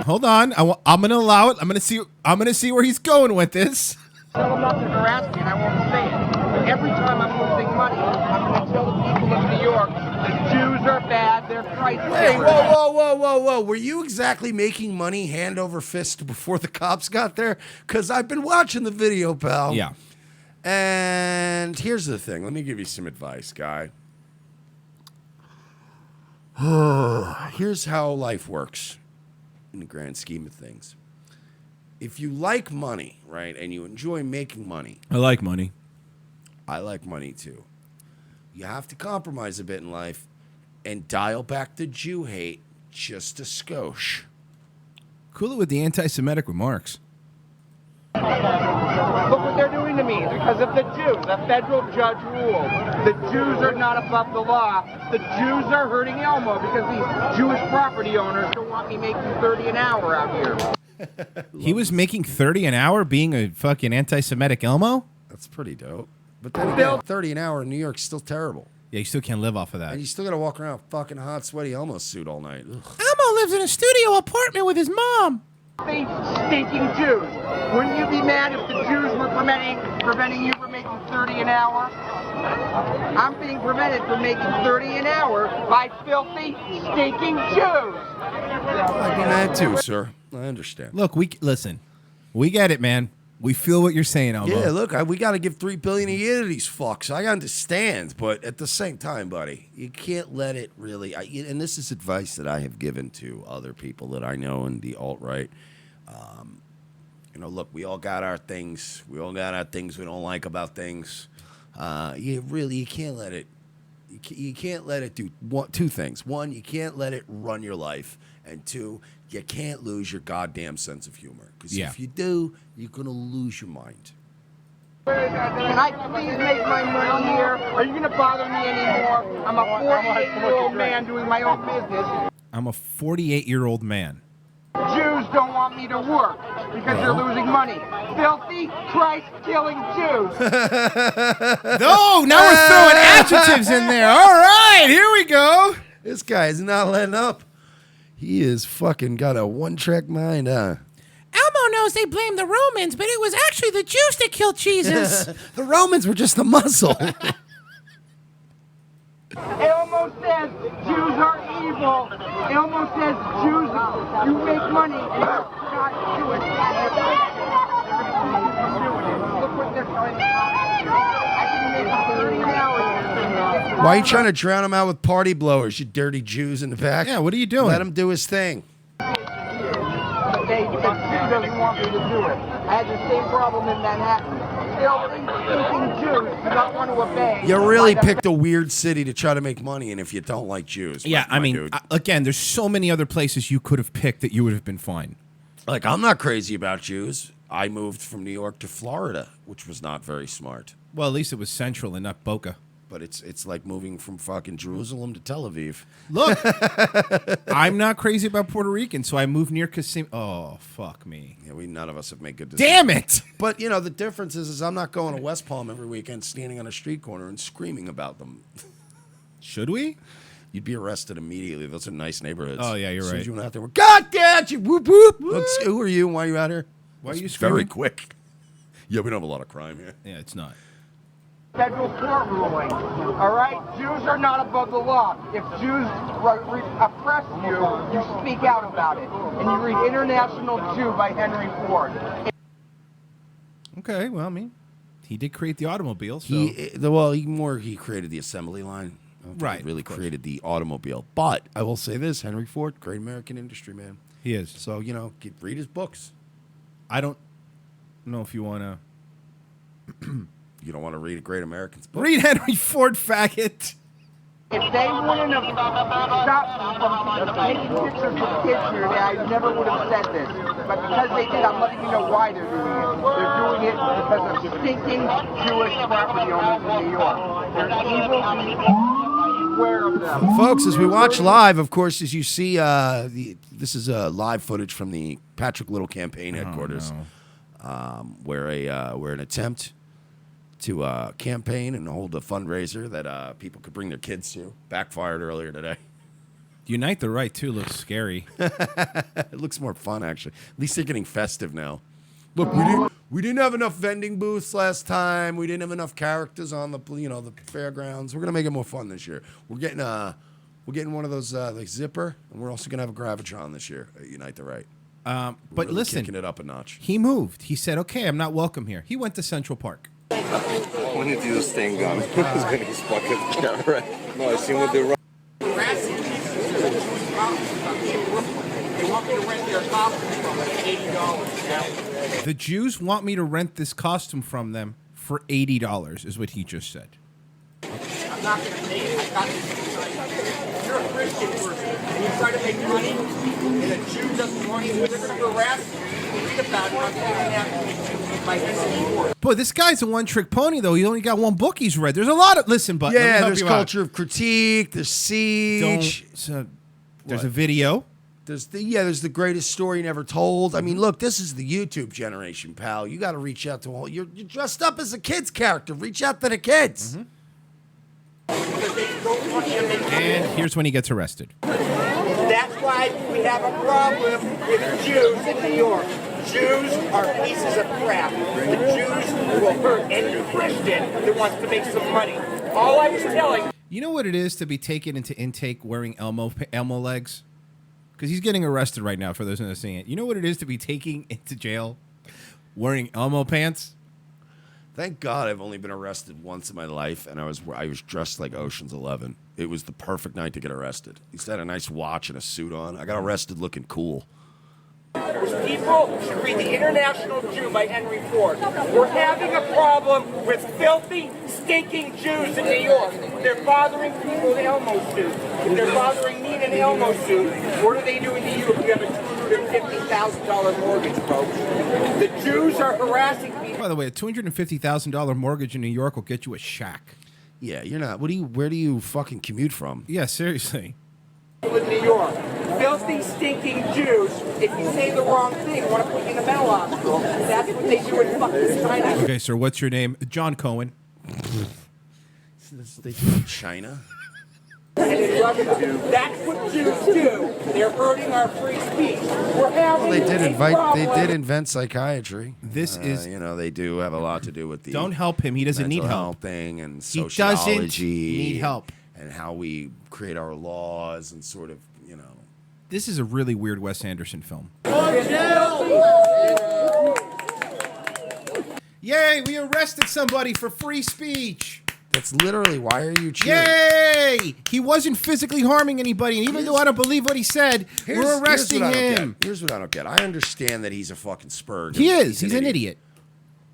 Hold on. I'm going to allow it. I'm going to see where he's going with this. Tell them not to harass me, and I won't say it. But every time I'm losing money, I'm going to tell the people of New York the Jews are bad. They're Christ Hey, killers. whoa. Were you exactly making money hand over fist before the cops got there? Because I've been watching the video, pal. Yeah. And here's the thing. Let me give you some advice, guy. Here's how life works in the grand scheme of things. If you like money, right, and you enjoy making money, I like money. I like money too. You have to compromise a bit in life and dial back the Jew hate just a skosh. Cool it with the anti-Semitic remarks. Look what they're doing to me because of the Jews. A federal judge ruled the Jews are not above the law. The Jews are hurting Elmo because these Jewish property owners don't want me making 30 an hour out here. He was making 30 an hour being a fucking anti-Semitic Elmo? That's pretty dope. But then again, 30 an hour in New York's still terrible. Yeah, you still can't live off of that. And you still got to walk around fucking hot, sweaty Elmo suit all night. Ugh. Elmo lives in a studio apartment with his mom. These stinking Jews. Wouldn't you be mad if the Jews were preventing you from making 30 an hour? I'm being prevented from making 30 an hour by filthy, stinking Jews. I'd be mad too, sir. I understand. Look, listen. We get it, man. We feel what you're saying, Elmo. Yeah, look, we got to give $3 billion a year to these fucks. I understand, but at the same time, buddy, you can't let it really. And this is advice that I have given to other people that I know in the alt-right. Look, we all got our things. We all got our things we don't like about things. You can't let it. You can't let it do two things. One, you can't let it run your life, and two, you can't lose your goddamn sense of humor. Because if you do, you're gonna lose your mind. Can I please make my money here? Are you gonna bother me anymore? I'm a 48-year-old man doing my own business. I'm a 48-year-old man. Jews don't want me to work because they're losing money. Filthy, Christ-killing Jews. No, now we're throwing adjectives in there. All right, here we go. This guy is not letting up. He is fucking got a one-track mind, huh? Elmo knows they blame the Romans, but it was actually the Jews that killed Jesus. The Romans were just the muscle. Elmo says Jews are evil. Elmo says Jews, you make money. You're not Jewish. Look what they're trying to do. I can make 30 an hour. Why are you trying to drown him out with party blowers, you dirty Jews in the back? Yeah, what are you doing? Let him do his thing. But the Jew doesn't want me to do it. I had the same problem in Manhattan. Filthy, stinking Jews do not want to obey. You really picked a weird city to try to make money in if you don't like Jews. Yeah, my I mean, dude. again, there's so many other places you could have picked that you would have been fine. Like, I'm not crazy about Jews. I moved from New York to Florida, which was not very smart. Well, at least it was central and not Boca. But it's like moving from fucking Jerusalem to Tel Aviv. Look, I'm not crazy about Puerto Rican, so I moved near Kissimmee. Oh, fuck me. Yeah, none of us have made good decisions. Damn it! But, you know, the difference is I'm not going to West Palm every weekend standing on a street corner and screaming about them. Should we? You'd be arrested immediately. Those are nice neighborhoods. Oh, yeah, you're as soon right. as you went out there, God damn you, whoop, whoop. Who are you and why are you out here? Why are you Very screaming? quick. Yeah, we don't have a lot of crime here. Yeah, it's not. Federal court ruling. All right? Jews are not above the law. If Jews oppress you, you speak out about it. And you read International Jew by Henry Ford. Okay, well, I mean, he did create the automobile, so... He created the assembly line. I don't think Right, he really of course. created the automobile. But I will say this, Henry Ford, great American industry man. He is. So, you know, read his books. I don't know if you want to... You don't want to read a great American's book? Read Henry Ford, faggot! If they wouldn't have stopped from taking pictures of kids here today, I never would have said this. But because they did, I'm letting you know why they're doing it. They're doing it because of stinking Jewish property owners in New York. They're evil people. Beware of them. Folks, as we watch live, of course, as you see, this is live footage from the Patrick Little campaign headquarters, where an attempt to campaign and hold a fundraiser that people could bring their kids to backfired earlier today. Unite the Right, too, looks scary. It looks more fun, actually. At least they're getting festive now. Look, we didn't have enough vending booths last time. We didn't have enough characters on the fairgrounds. We're gonna make it more fun this year. We're getting one of those like Zipper, and we're also gonna have a Gravitron this year at Unite the Right. But really listen, kicking it up a notch. he moved. He said, okay, I'm not welcome here. He went to Central Park. When did you staying gone? He's fucking. Yeah, right. No, I seen what they were. They want me to rent their costume from them $80. The Jews want me to rent this costume from them for $80, is what he just said. I'm not going to pay it. I got this. You're a Christian person. And you try to make money, and a Jew doesn't want you. They're going to harass you. You read about it on the internet by Henry Ford. Boy, this guy's a one-trick pony, though. He only got one book he's read. There's a lot of... Listen, but Yeah, there's culture of critique. There's siege. There's a video. There's the greatest story never told. I mean, look, this is the YouTube generation, pal. You got to reach out to all. You're dressed up as a kid's character. Reach out to the kids. And here's when he gets arrested. That's why we have a problem with Jews in New York. Jews are pieces of crap. The Jews will hurt any Christian that wants to make some money. All I was telling... You know what it is to be taken into intake wearing Elmo legs? Because he's getting arrested right now, for those who are seeing it. You know what it is to be taken into jail wearing Elmo pants? Thank God I've only been arrested once in my life, and I was dressed like Ocean's 11. It was the perfect night to get arrested. He had a nice watch and a suit on. I got arrested looking cool. People should read The International Jew by Henry Ford. We're having a problem with filthy, stinking Jews in New York. They're bothering people in Elmo suits. If they're bothering me in an Elmo suit, what are they doing to you if you have a $250,000 mortgage, folks? The Jews are harassing people. By the way, a $250,000 mortgage in New York will get you a shack. Yeah, you're not. Where do you fucking commute from? Yeah, seriously. In New York, filthy, stinking Jews, if you say the wrong thing, want to put you in a mental hospital. That's what they do in fucking China. Okay, sir, what's your name? John Cohen. They do in China? And in Russia, that's what Jews do. They're hurting our free speech. We're having Well, they did invent psychiatry. This is... they do have a lot to do with the... Don't help him. He doesn't need mental help. health thing and He sociology. doesn't need help. And how we create our laws and sort of, This is a really weird Wes Anderson film. Yay, we arrested somebody for free speech. That's literally, why are you cheering? Yay! He wasn't physically harming anybody, and even though I don't believe what he said, we're arresting him. Here's what I don't get. I understand that he's a fucking spurg. He is. He's an idiot.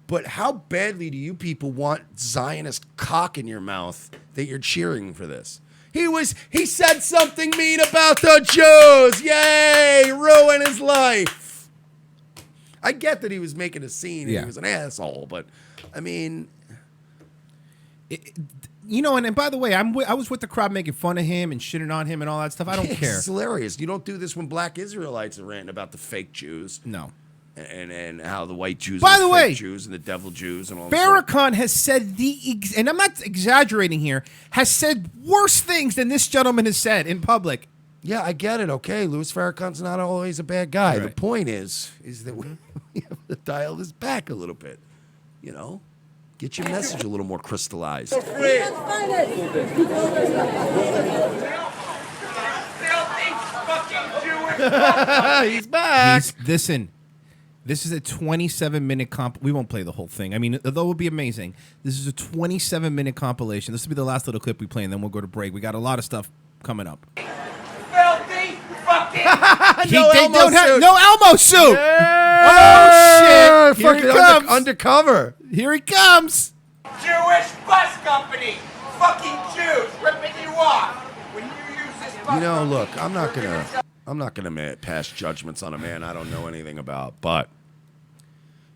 But how badly do you people want Zionist cock in your mouth that you're cheering for this? He said something mean about the Jews. Yay! Ruin his life. I get that he was making a scene and Yeah. he was an asshole, but I mean, and by the way, I was with the crowd making fun of him and shitting on him and all that stuff. I don't care. It's hilarious. You don't do this when black Israelites are ranting about the fake Jews. No. And how the white Jews By are the fake way, Jews and the devil Jews and all that. Farrakhan has said and I'm not exaggerating here, has said worse things than this gentleman has said in public. Yeah, I get it. Okay, Louis Farrakhan's not always a bad guy. Right. The point is that we have to dial this back a little bit. You know, get your message a little more crystallized. He's back. Listen, this is a 27-minute comp. We won't play the whole thing. I mean, although it would be amazing. This is a 27-minute compilation. This will be the last little clip we play, and then we'll go to break. We got a lot of stuff coming up. Filthy fucking. No Elmo suit. Yeah. Oh shit! Here he Fucking comes. undercover. Here he comes. Jewish bus company. Fucking Jews ripping you off. When you use this bus Look, I'm not gonna pass judgments on a man I don't know anything about. But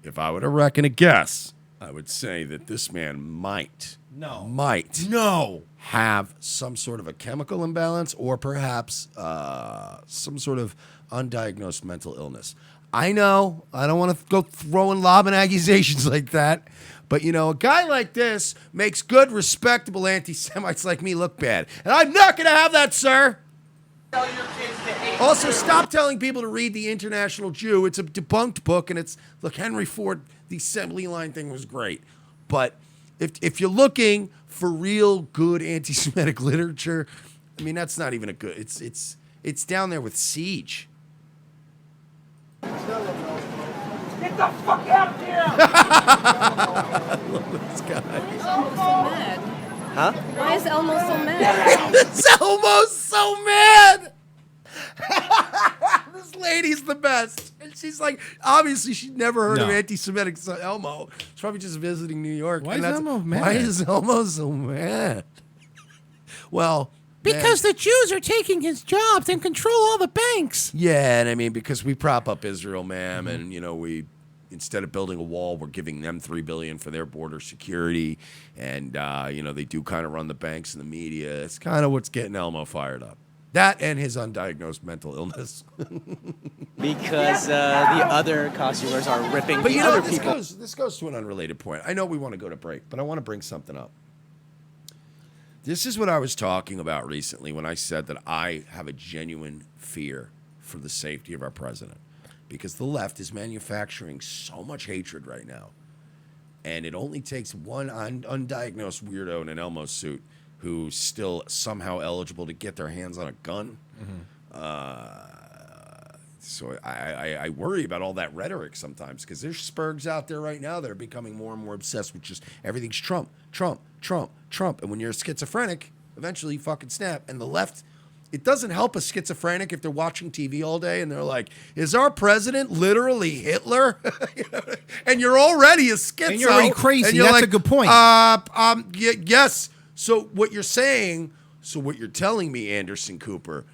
if I were to reckon a guess, I would say that this man might have some sort of a chemical imbalance or perhaps some sort of undiagnosed mental illness. I know I don't want to go lobbing accusations like that, but a guy like this makes good, respectable anti-Semites like me look bad, and I'm not going to have that, sir. tell your kids to hate. Also, stop telling people to read The International Jew. It's a debunked book, and look, Henry Ford, the assembly line thing was great, but if you're looking for real good anti-Semitic literature, I mean that's not even a good. It's down there with Siege. Get the fuck out here! I love this guy. Why is Elmo so mad? Huh? Why is Elmo so mad? It's almost so mad. This lady's the best. And she's like, obviously she'd never heard of anti-Semitic Elmo. She's probably just visiting New York. Why is Elmo mad? Why is Elmo so mad? Well, because the Jews are taking his jobs and control all the banks. yeah, and I mean, because we prop up Israel, ma'am, and we instead of building a wall, we're giving them $3 billion for their border security, and they do kind of run the banks and the media. It's kind of what's getting Elmo fired up. That and his undiagnosed mental illness. Because the other costumers are ripping But other this people. this goes to an unrelated point. I know we want to go to break, but I want to bring something up. This is what I was talking about recently when I said that I have a genuine fear for the safety of our president, because the left is manufacturing so much hatred right now, and it only takes one undiagnosed weirdo in an Elmo suit who's still somehow eligible to get their hands on a gun. So I worry about all that rhetoric sometimes, because there's spurgs out there right now that are becoming more and more obsessed with just everything's Trump, Trump, Trump, Trump. And when you're a schizophrenic, eventually you fucking snap. And the left, it doesn't help a schizophrenic if they're watching TV all day and they're like, is our president literally Hitler? And you're already a schizo. And you're already crazy. And you're That's like, a good point. Yes. So what you're telling me, Anderson Cooper,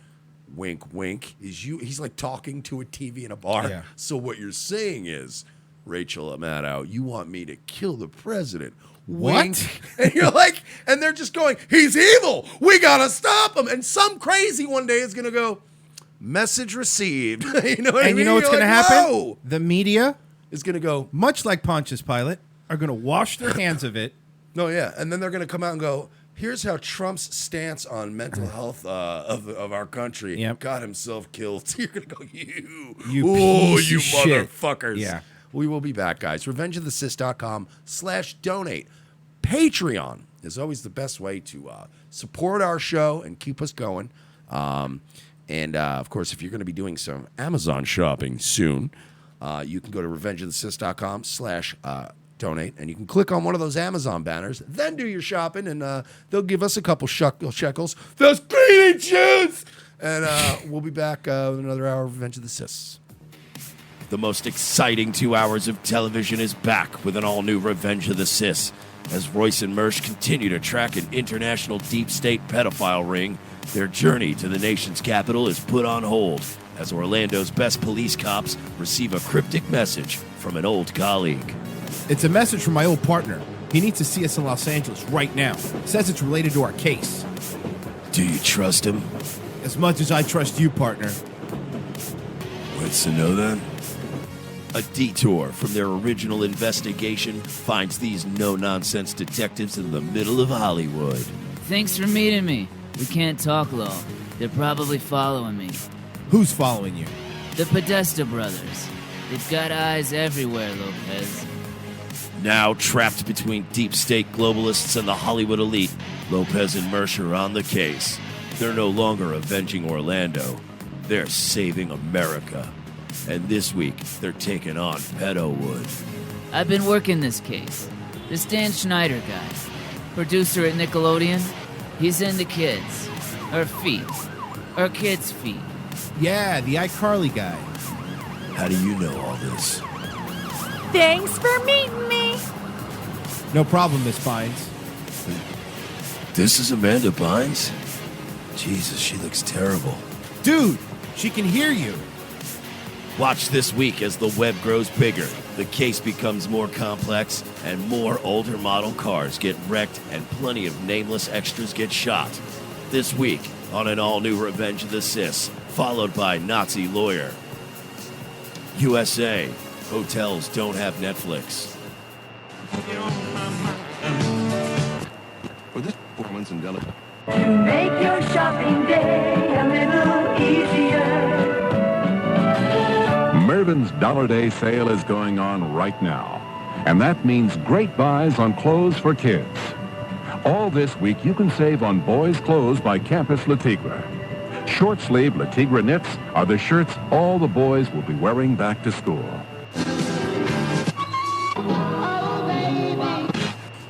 wink, wink, is he's like talking to a TV in a bar. Yeah. So what you're saying is, Rachel Maddow, you want me to kill the president. Wink. What? And you're like, and they're just going, he's evil. We got to stop him. And some crazy one day is going to go, message received. You know what I mean? You know what's You're going to like, happen? whoa. The media Is going to go, much like Pontius Pilate, are going to wash their hands of it. no, yeah. And then they're going to come out and go, here's how Trump's stance on mental health of our country got himself killed. You're going to go, you piece of shit. motherfuckers. Yeah. We will be back, guys. RevengeOfTheSys.com/donate. Patreon is always the best way to support our show and keep us going. And, of course, if you're going to be doing some Amazon shopping soon, you can go to RevengeOfTheSys.com/donate, and you can click on one of those Amazon banners, then do your shopping, and they'll give us a couple shekels. Those greedy Jews! And we'll be back with another hour of Revenge of the Sys. The most exciting 2 hours of television is back with an all-new Revenge of the Sys. As Royce and Mersch continue to track an international deep state pedophile ring, their journey to the nation's capital is put on hold as Orlando's best police cops receive a cryptic message from an old colleague. It's a message from my old partner. He needs to see us in Los Angeles right now. Says it's related to our case. Do you trust him? As much as I trust you, partner. What's to know then? A detour from their original investigation finds these no-nonsense detectives in the middle of Hollywood. Thanks for meeting me. We can't talk long. They're probably following me. Who's following you? The Podesta brothers. They've got eyes everywhere, Lopez. Now trapped between deep state globalists and the Hollywood elite, Lopez and Mercer are on the case. They're no longer avenging Orlando. They're saving America. And this week, they're taking on Pedowood. I've been working this case. This Dan Schneider guy, producer at Nickelodeon, he's into kids. Or feet. Or kids' feet. Yeah, the iCarly guy. How do you know all this? Thanks for meeting me. No problem, Miss Bynes. This is Amanda Bynes? Jesus, she looks terrible. Dude, she can hear you. Watch this week as the web grows bigger, the case becomes more complex, and more older model cars get wrecked and plenty of nameless extras get shot. This week on an all-new Revenge of the Sis, followed by Nazi Lawyer. USA, hotels don't have Netflix. For this performance in Delaware. To make your shopping day a little easier. Mervyn's Dollar Day sale is going on right now, and that means great buys on clothes for kids. All this week, you can save on boys' clothes by Campus Le Tigre. Short-sleeve Le Tigre knits are the shirts all the boys will be wearing back to school.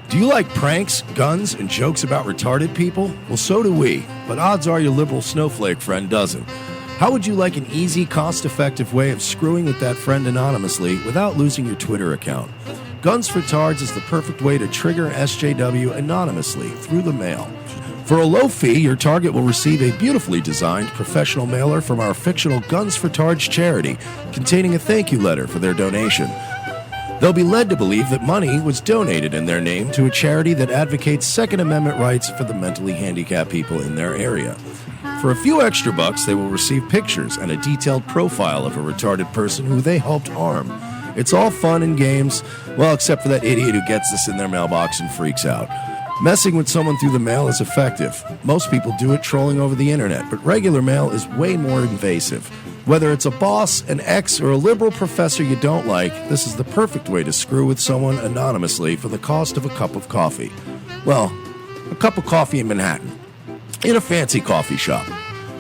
Do you like pranks, guns, and jokes about retarded people? Well, so do we, but odds are your liberal snowflake friend doesn't. How would you like an easy, cost-effective way of screwing with that friend anonymously without losing your Twitter account? Guns for Tards is the perfect way to trigger SJW anonymously through the mail. For a low fee, your target will receive a beautifully designed professional mailer from our fictional Guns for Tards charity, containing a thank you letter for their donation. They'll be led to believe that money was donated in their name to a charity that advocates Second Amendment rights for the mentally handicapped people in their area. For a few extra bucks, they will receive pictures and a detailed profile of a retarded person who they helped harm. It's all fun and games, well, except for that idiot who gets this in their mailbox and freaks out. Messing with someone through the mail is effective. Most people do it trolling over the internet, but regular mail is way more invasive. Whether it's a boss, an ex, or a liberal professor you don't like, this is the perfect way to screw with someone anonymously for the cost of a cup of coffee. Well, a cup of coffee in Manhattan, in a fancy coffee shop.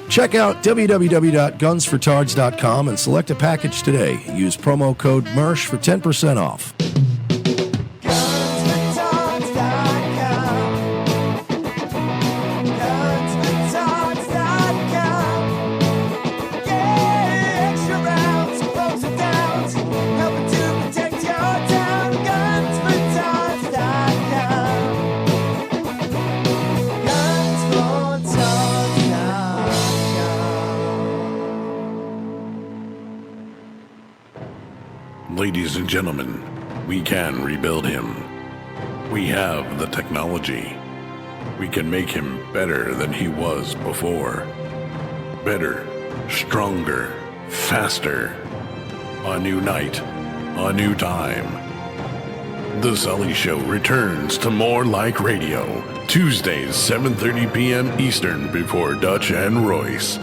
Check out www.gunsfortards.com and select a package today. Use promo code MERSH for 10% off. Ladies and gentlemen, we can rebuild him. We have the technology. We can make him better than he was before. Better, stronger, faster. A new night, a new time. The Sully Show returns to More Like Radio, Tuesdays, 7:30 p.m. Eastern before Dutch and Royce.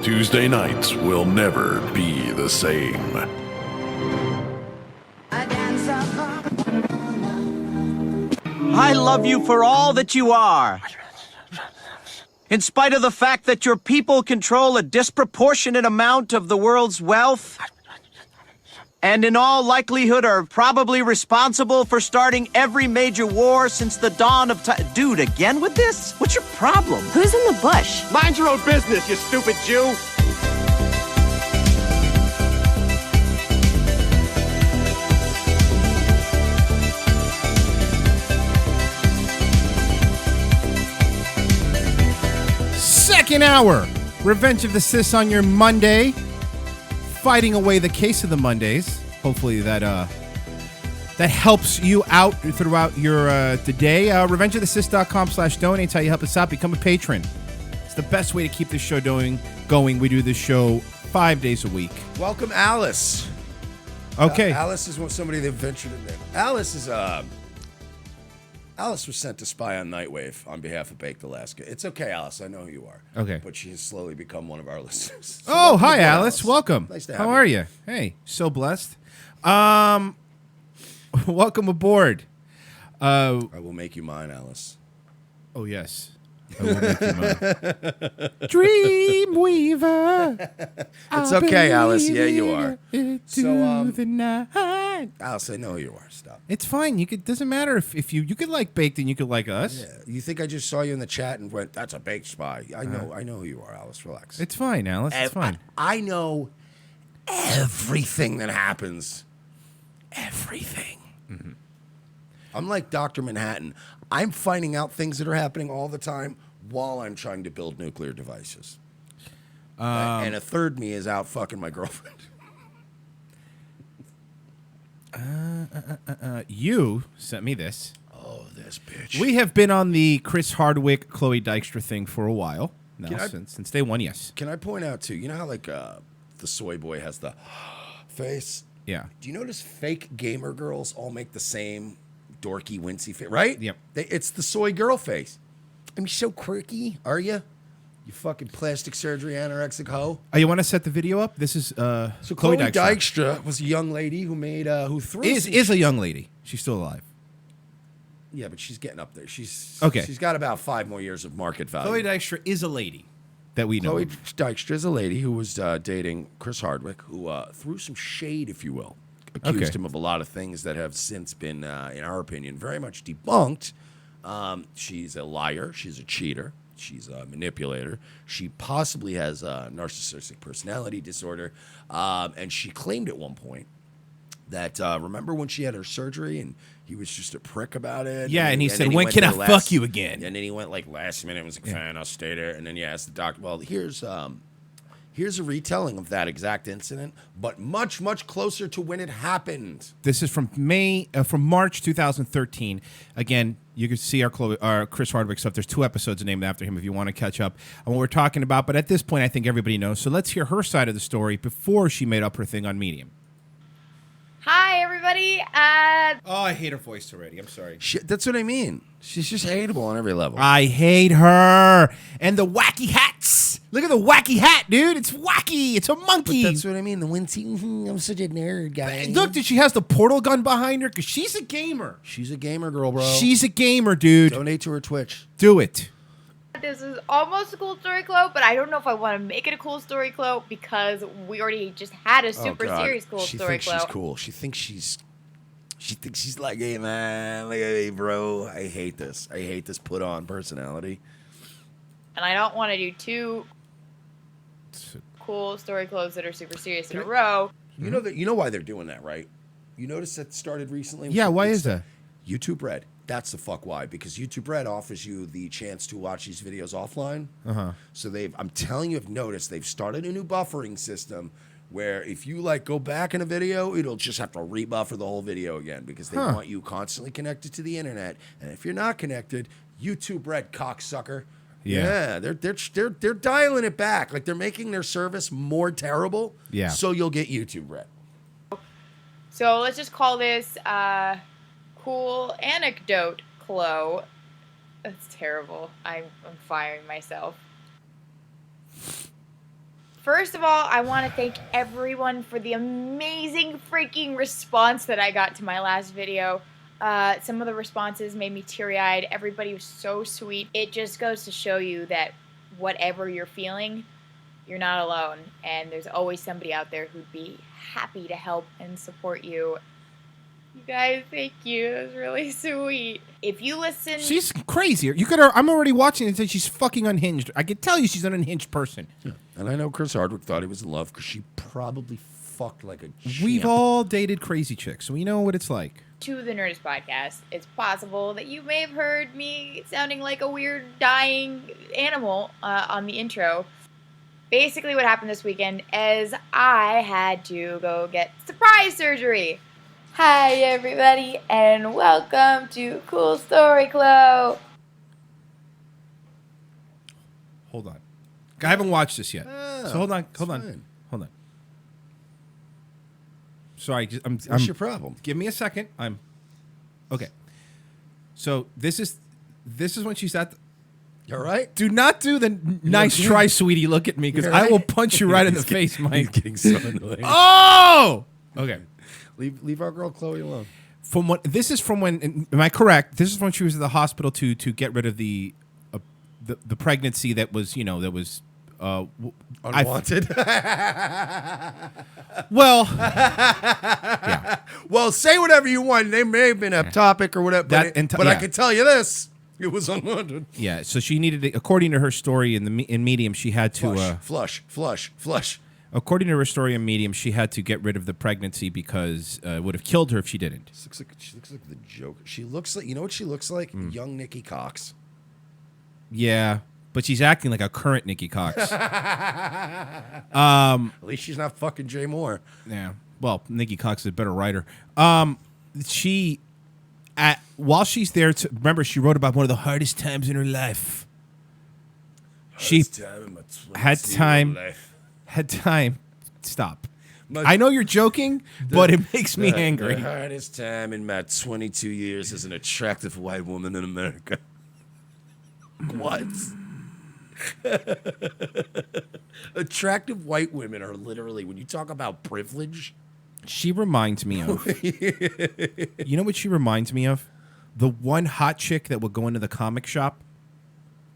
Tuesday nights will never be the same. I love you for all that you are. In spite of the fact that your people control a disproportionate amount of the world's wealth, and in all likelihood are probably responsible for starting every major war since the dawn of time. Dude, again with this? What's your problem? Who's in the bush? Mind your own business, you stupid Jew. Second hour, Revenge of the Sis on your Monday. fighting away the case of the Mondays. Hopefully that helps you out throughout your the day. RevengeOfTheSys.com/donate. How you help us out. Become a patron. It's the best way to keep this show going. We do this show 5 days a week. Welcome, Alice. Okay. Alice is somebody that ventured in there. Alice was sent to spy on Nightwave on behalf of Baked Alaska. It's okay, Alice. I know who you are. Okay. But she has slowly become one of our listeners. So Oh, welcome hi, aboard, Alice. Welcome. Nice to have How you. are you? Hey, so blessed. Welcome aboard. I will make you mine, Alice. Oh, yes. I will make you mine. Dreamweaver. It's okay, Alice. Yeah, you are. So, the night. Alice, I know who you are. Stop. It's fine. Doesn't matter if you could like Baked and you could like us. Yeah. You think I just saw you in the chat and went, "That's a Baked spy"? I know who you are, Alice. Relax. It's fine, Alice. It's fine. I know everything that happens. Everything. Mm-hmm. I'm like Dr. Manhattan. I'm finding out things that are happening all the time while I'm trying to build nuclear devices. And a third me is out fucking my girlfriend. You sent me this. Oh, this bitch. We have been on the Chris Hardwick, Chloe Dykstra thing for a while now, since day one. Yes. Can I point out too? You know how like the soy boy has the face. Yeah. Do you notice fake gamer girls all make the same dorky, wincy face? Right? Yep. It's the soy girl face. I mean, so quirky, are you? You fucking plastic surgery anorexic hoe. Oh, you want to set the video up? This is So Chloe Chloe Dykstra. Dykstra was a young lady who made who threw Is a young lady. She's still alive. Yeah, but she's getting up there. She's Okay. She's got about 5 more years of market value. Chloe Dykstra is a lady that we know. Chloe Dykstra is a lady who was dating Chris Hardwick, who threw some shade, if you will. Accused him of a lot of things that have since been, in our opinion, very much debunked. She's a liar. She's a cheater. She's a manipulator. She possibly has a narcissistic personality disorder. And she claimed at one point that, remember when she had her surgery and he was just a prick about it? Yeah, and he said, then when went can to I the fuck you again? And then he went like last minute and was like, fine, I'll stay there. And then he asked the doctor, well, here's a retelling of that exact incident, but much, much closer to when it happened. This is from March 2013. Again, you can see our Chris Hardwick stuff. There's 2 episodes named after him if you want to catch up on what we're talking about. But at this point, I think everybody knows. So let's hear her side of the story before she made up her thing on Medium. Hi, everybody. Oh, I hate her voice already. I'm sorry. That's what I mean. She's just hateable on every level. I hate her. And the wacky hats. Look at the wacky hat, dude. It's wacky. It's a monkey. But that's what I mean. The wincy, I'm such a nerd guy. Look, dude, she has the portal gun behind her because she's a gamer. She's a gamer girl, bro. She's a gamer, dude. Donate to her Twitch. Do it. This is almost a cool story quote, but I don't know if I want to make it a cool story quote because we already just had a super serious cool story quote. She thinks she's cool. She thinks she's like, hey, man, like, hey, bro. I hate this. I hate this put on personality. And I don't want to do 2 cool story quotes that are super serious in a row. You know why they're doing that, right? You notice that started recently? Yeah, why is that? YouTube Red. That's the fuck why. Because YouTube Red offers you the chance to watch these videos offline. Uh-huh. So I'm telling you, I've noticed they've started a new buffering system where if you like go back in a video, it'll just have to rebuffer the whole video again because they want you constantly connected to the internet. And if you're not connected, YouTube Red, cocksucker. Yeah. They're dialing it back. Like they're making their service more terrible. Yeah. So you'll get YouTube Red. So let's just call this cool anecdote, Chloe. That's terrible. I'm firing myself. First of all, I want to thank everyone for the amazing freaking response that I got to my last video. Some of the responses made me teary-eyed. Everybody was so sweet. It just goes to show you that whatever you're feeling, you're not alone. And there's always somebody out there who'd be happy to help and support you. You guys, thank you. That was really sweet. If you listen... She's crazy. I'm already watching and say she's fucking unhinged. I can tell you she's an unhinged person. Yeah. And I know Chris Hardwick thought he was in love because she probably fucked like a champ. We've all dated crazy chicks, so we know what it's like. To the Nerdist Podcast, it's possible that you may have heard me sounding like a weird dying animal on the intro. basically what happened this weekend is I had to go get surprise surgery. Hi, everybody, and welcome to Cool Story Club. Hold on. I haven't watched this yet. So hold on. Sorry, What's your problem? Give me a second. Okay. So this is when she's at. All right. Do not do the nice try, sweetie. Look at me, because I will punch you right in the face, Mike. He's getting so annoying. Oh. Okay. Leave our girl Chloe alone. This is from when? Am I correct? This is when she was at the hospital to get rid of the pregnancy that was unwanted. Well, yeah. Well, say whatever you want. They may have been a topic or whatever, but I can tell you this: it was unwanted. Yeah. So she needed, according to her story in Medium, she had to flush. According to her story in Medium, she had to get rid of the pregnancy because it would have killed her if she didn't. She looks like the Joker. She looks like, you know what she looks like? Young Nikki Cox. Yeah, but she's acting like a current Nikki Cox. At least she's not fucking Jay Moore. Yeah. Well, Nikki Cox is a better writer. While she's there, remember, she wrote about one of the hardest times in her life. She had time. Stop. I know you're joking, but it makes me angry. The hardest time in my 22 years as an attractive white woman in America. What? Attractive white women are literally, when you talk about privilege. She reminds me of. You know what she reminds me of? The one hot chick that would go into the comic shop,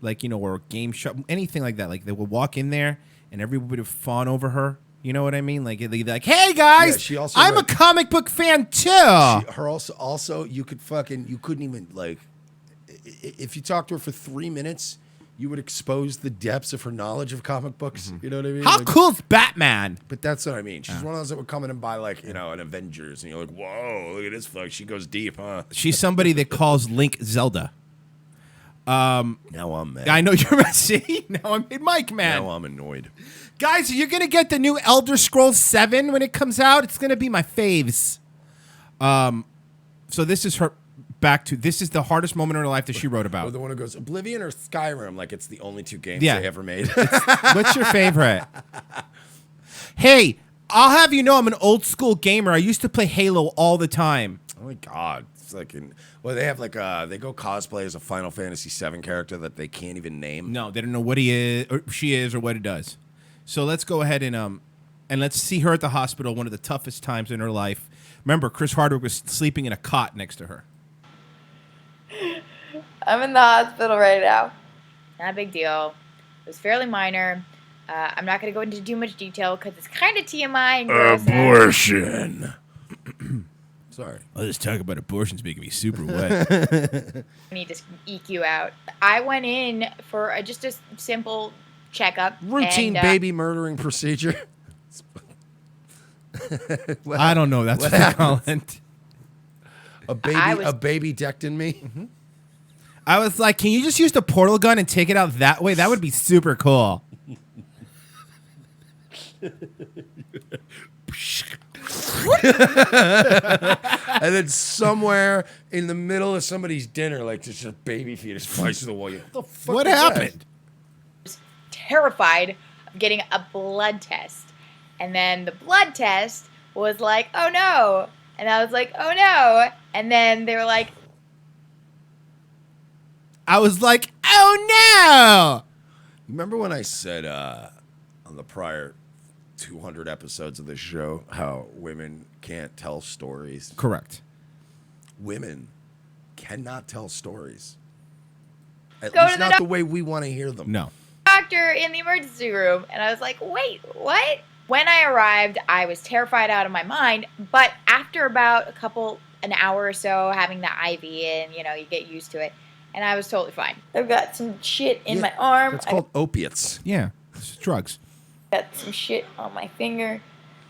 or a game shop, anything like that. Like they would walk in there and everybody would fawn over her. You know what I mean? Like they'd be like, "Hey guys, yeah, I'm a comic book fan too." Her also, you couldn't even if you talked to her for 3 minutes, you would expose the depths of her knowledge of comic books. You know what I mean? How cool is Batman? But that's what I mean. She's one of those that would come in and buy an Avengers, and you're like, whoa, look at this fuck. She goes deep, huh? She's somebody that calls Link Zelda. Now I'm mad. I know you're mad. See? Now I'm Mike mad. Now I'm annoyed. Guys, you're gonna get the new Elder Scrolls 7 when it comes out. It's gonna be my faves. So this is her. This is the hardest moment in her life that she wrote about. Or the one who goes Oblivion or Skyrim, like it's the only two games they ever made. What's your favorite? Hey, I'll have you know I'm an old school gamer. I used to play Halo all the time. Oh my god. It's like they have they go cosplay as a Final Fantasy VII character that they can't even name. No, they don't know what he is or she is or what it does. So let's go ahead and let's see her at the hospital, one of the toughest times in her life. Remember, Chris Hardwick was sleeping in a cot next to her. I'm in the hospital right now. Not a big deal. It was fairly minor. I'm not going to go into too much detail because it's kind of TMI and gross. Abortion. Sorry. I'll just talk about abortions making me super wet. I need to eke you out. I went in for just a simple checkup. Routine baby murdering procedure. I don't know. That's what they call it. A baby decked in me. Mm-hmm. I was like, can you just use the portal gun and take it out that way? That would be super cool. And then somewhere in the middle of somebody's dinner, like just a baby fetus flies through the wall. What the fuck? What happened? I was terrified of getting a blood test. And then the blood test was like, oh no. And I was like, oh no. And then they were like, I was like, oh no. Remember when I said on the prior 200 episodes of this show how women can't tell stories? Correct. Women cannot tell stories. At Go least to the not the way we want to hear them. No. doctor in the emergency room. And I was like, wait, what? When I arrived, I was terrified out of my mind. But after about an hour or so having the IV in, you get used to it. And I was totally fine. I've got some shit in my arm. It's called opiates. Yeah, it's drugs. Got some shit on my finger.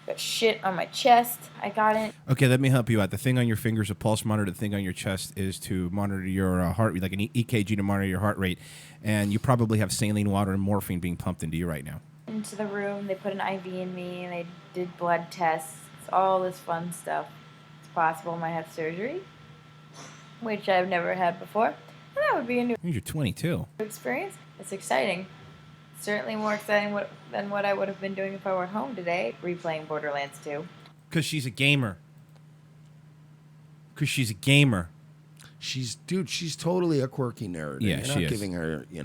Got shit on my chest. I got it. Okay, let me help you out. The thing on your finger is a pulse monitor. The thing on your chest is to monitor your heart rate, like an EKG to monitor your heart rate. And you probably have saline water and morphine being pumped into you right now. into the room. They put an IV in me, and they did blood tests. It's all this fun stuff. It's possible I might have surgery, which I've never had before. And that would be a new You're 22. experience. It's exciting. Certainly more exciting than what I would have been doing if I were at home today, replaying Borderlands 2. Because she's a gamer. Because she's a gamer. She's totally a quirky nerd. Yeah, You're she not is. giving her, the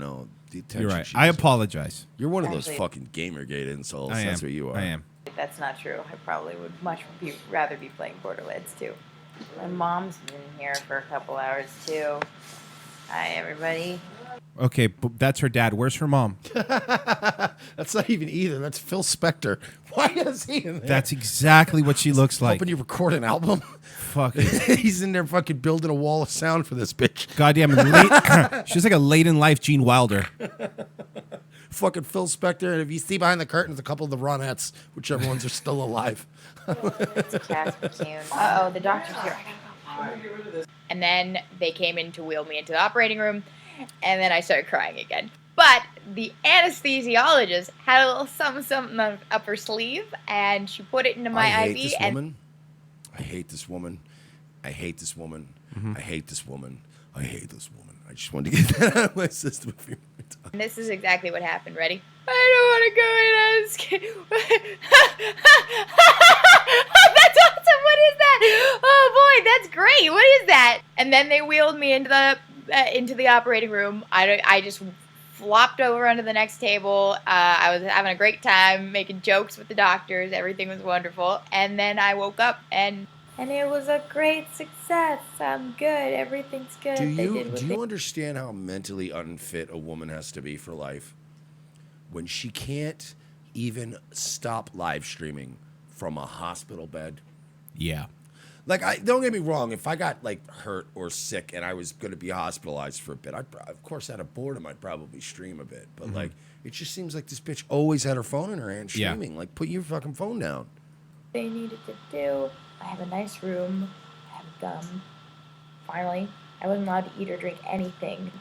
attention. You're right. she I deserves. apologize. You're one of those Actually- fucking Gamergate insults. I That's am. what you are. I am. That's not true. I probably would rather be playing Borderlands 2. My mom's been here for a couple hours too. Hi, everybody. Okay, but that's her dad. Where's her mom? That's not even either. That's Phil Spector. Why is he in there? That's exactly what she looks like. Hoping you record an album. Fuck it. He's in there fucking building a wall of sound for this bitch. Goddamn. She's like a late in life Gene Wilder. Fucking Phil Spector. And if you see behind the curtains, a couple of the Ronettes, whichever ones are still alive. It's a Casper tune. Uh-oh, the doctor's here. And then they came in to wheel me into the operating room, and then I started crying again. But the anesthesiologist had a little something up her sleeve, and she put it into my I IV. hate this and woman. I hate this woman. I hate this woman. I hate this woman. I hate this woman. I just wanted to get that out of my system a few more times. And this is exactly what happened. Ready? I don't want to go in. That's awesome. What is that? Oh boy, that's great. What is that? And then they wheeled me into the operating room. I just flopped over onto the next table. I was having a great time making jokes with the doctors. Everything was wonderful. And then I woke up and it was a great success. I'm good. Everything's good. Do you understand how mentally unfit a woman has to be for life? When she can't even stop live streaming from a hospital bed. Yeah. Like, don't get me wrong. If I got like hurt or sick and I was going to be hospitalized for a bit, of course, out of boredom, I'd probably stream a bit. But like, it just seems like this bitch always had her phone in her hand streaming. Like, put your fucking phone down. They needed to do. I have a nice room. I have a gun. Finally, I wasn't allowed to eat or drink anything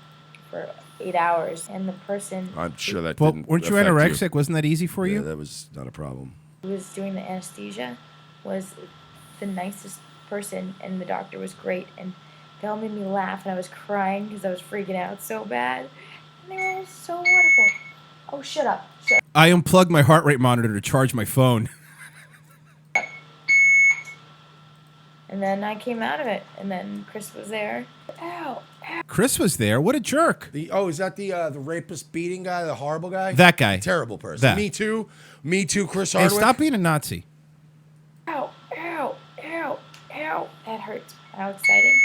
for 8 hours, and the person I'm sure that Well, didn't weren't you affect anorexic? Wasn't that easy for Yeah, you? that was not a problem. who was doing the anesthesia was the nicest person, and the doctor was great, and they all made me laugh, and I was crying because I was freaking out so bad, and they were all so wonderful. Oh, shut up. I unplugged my heart rate monitor to charge my phone. And then I came out of it, and then Chris was there. Ow. Chris was there. What a jerk. Is that the rapist beating guy, the horrible guy? That guy. Terrible person. That. Me too, Chris Hey, Hardwick. stop being a Nazi. Ow, ow, ow, ow. That hurts. How exciting.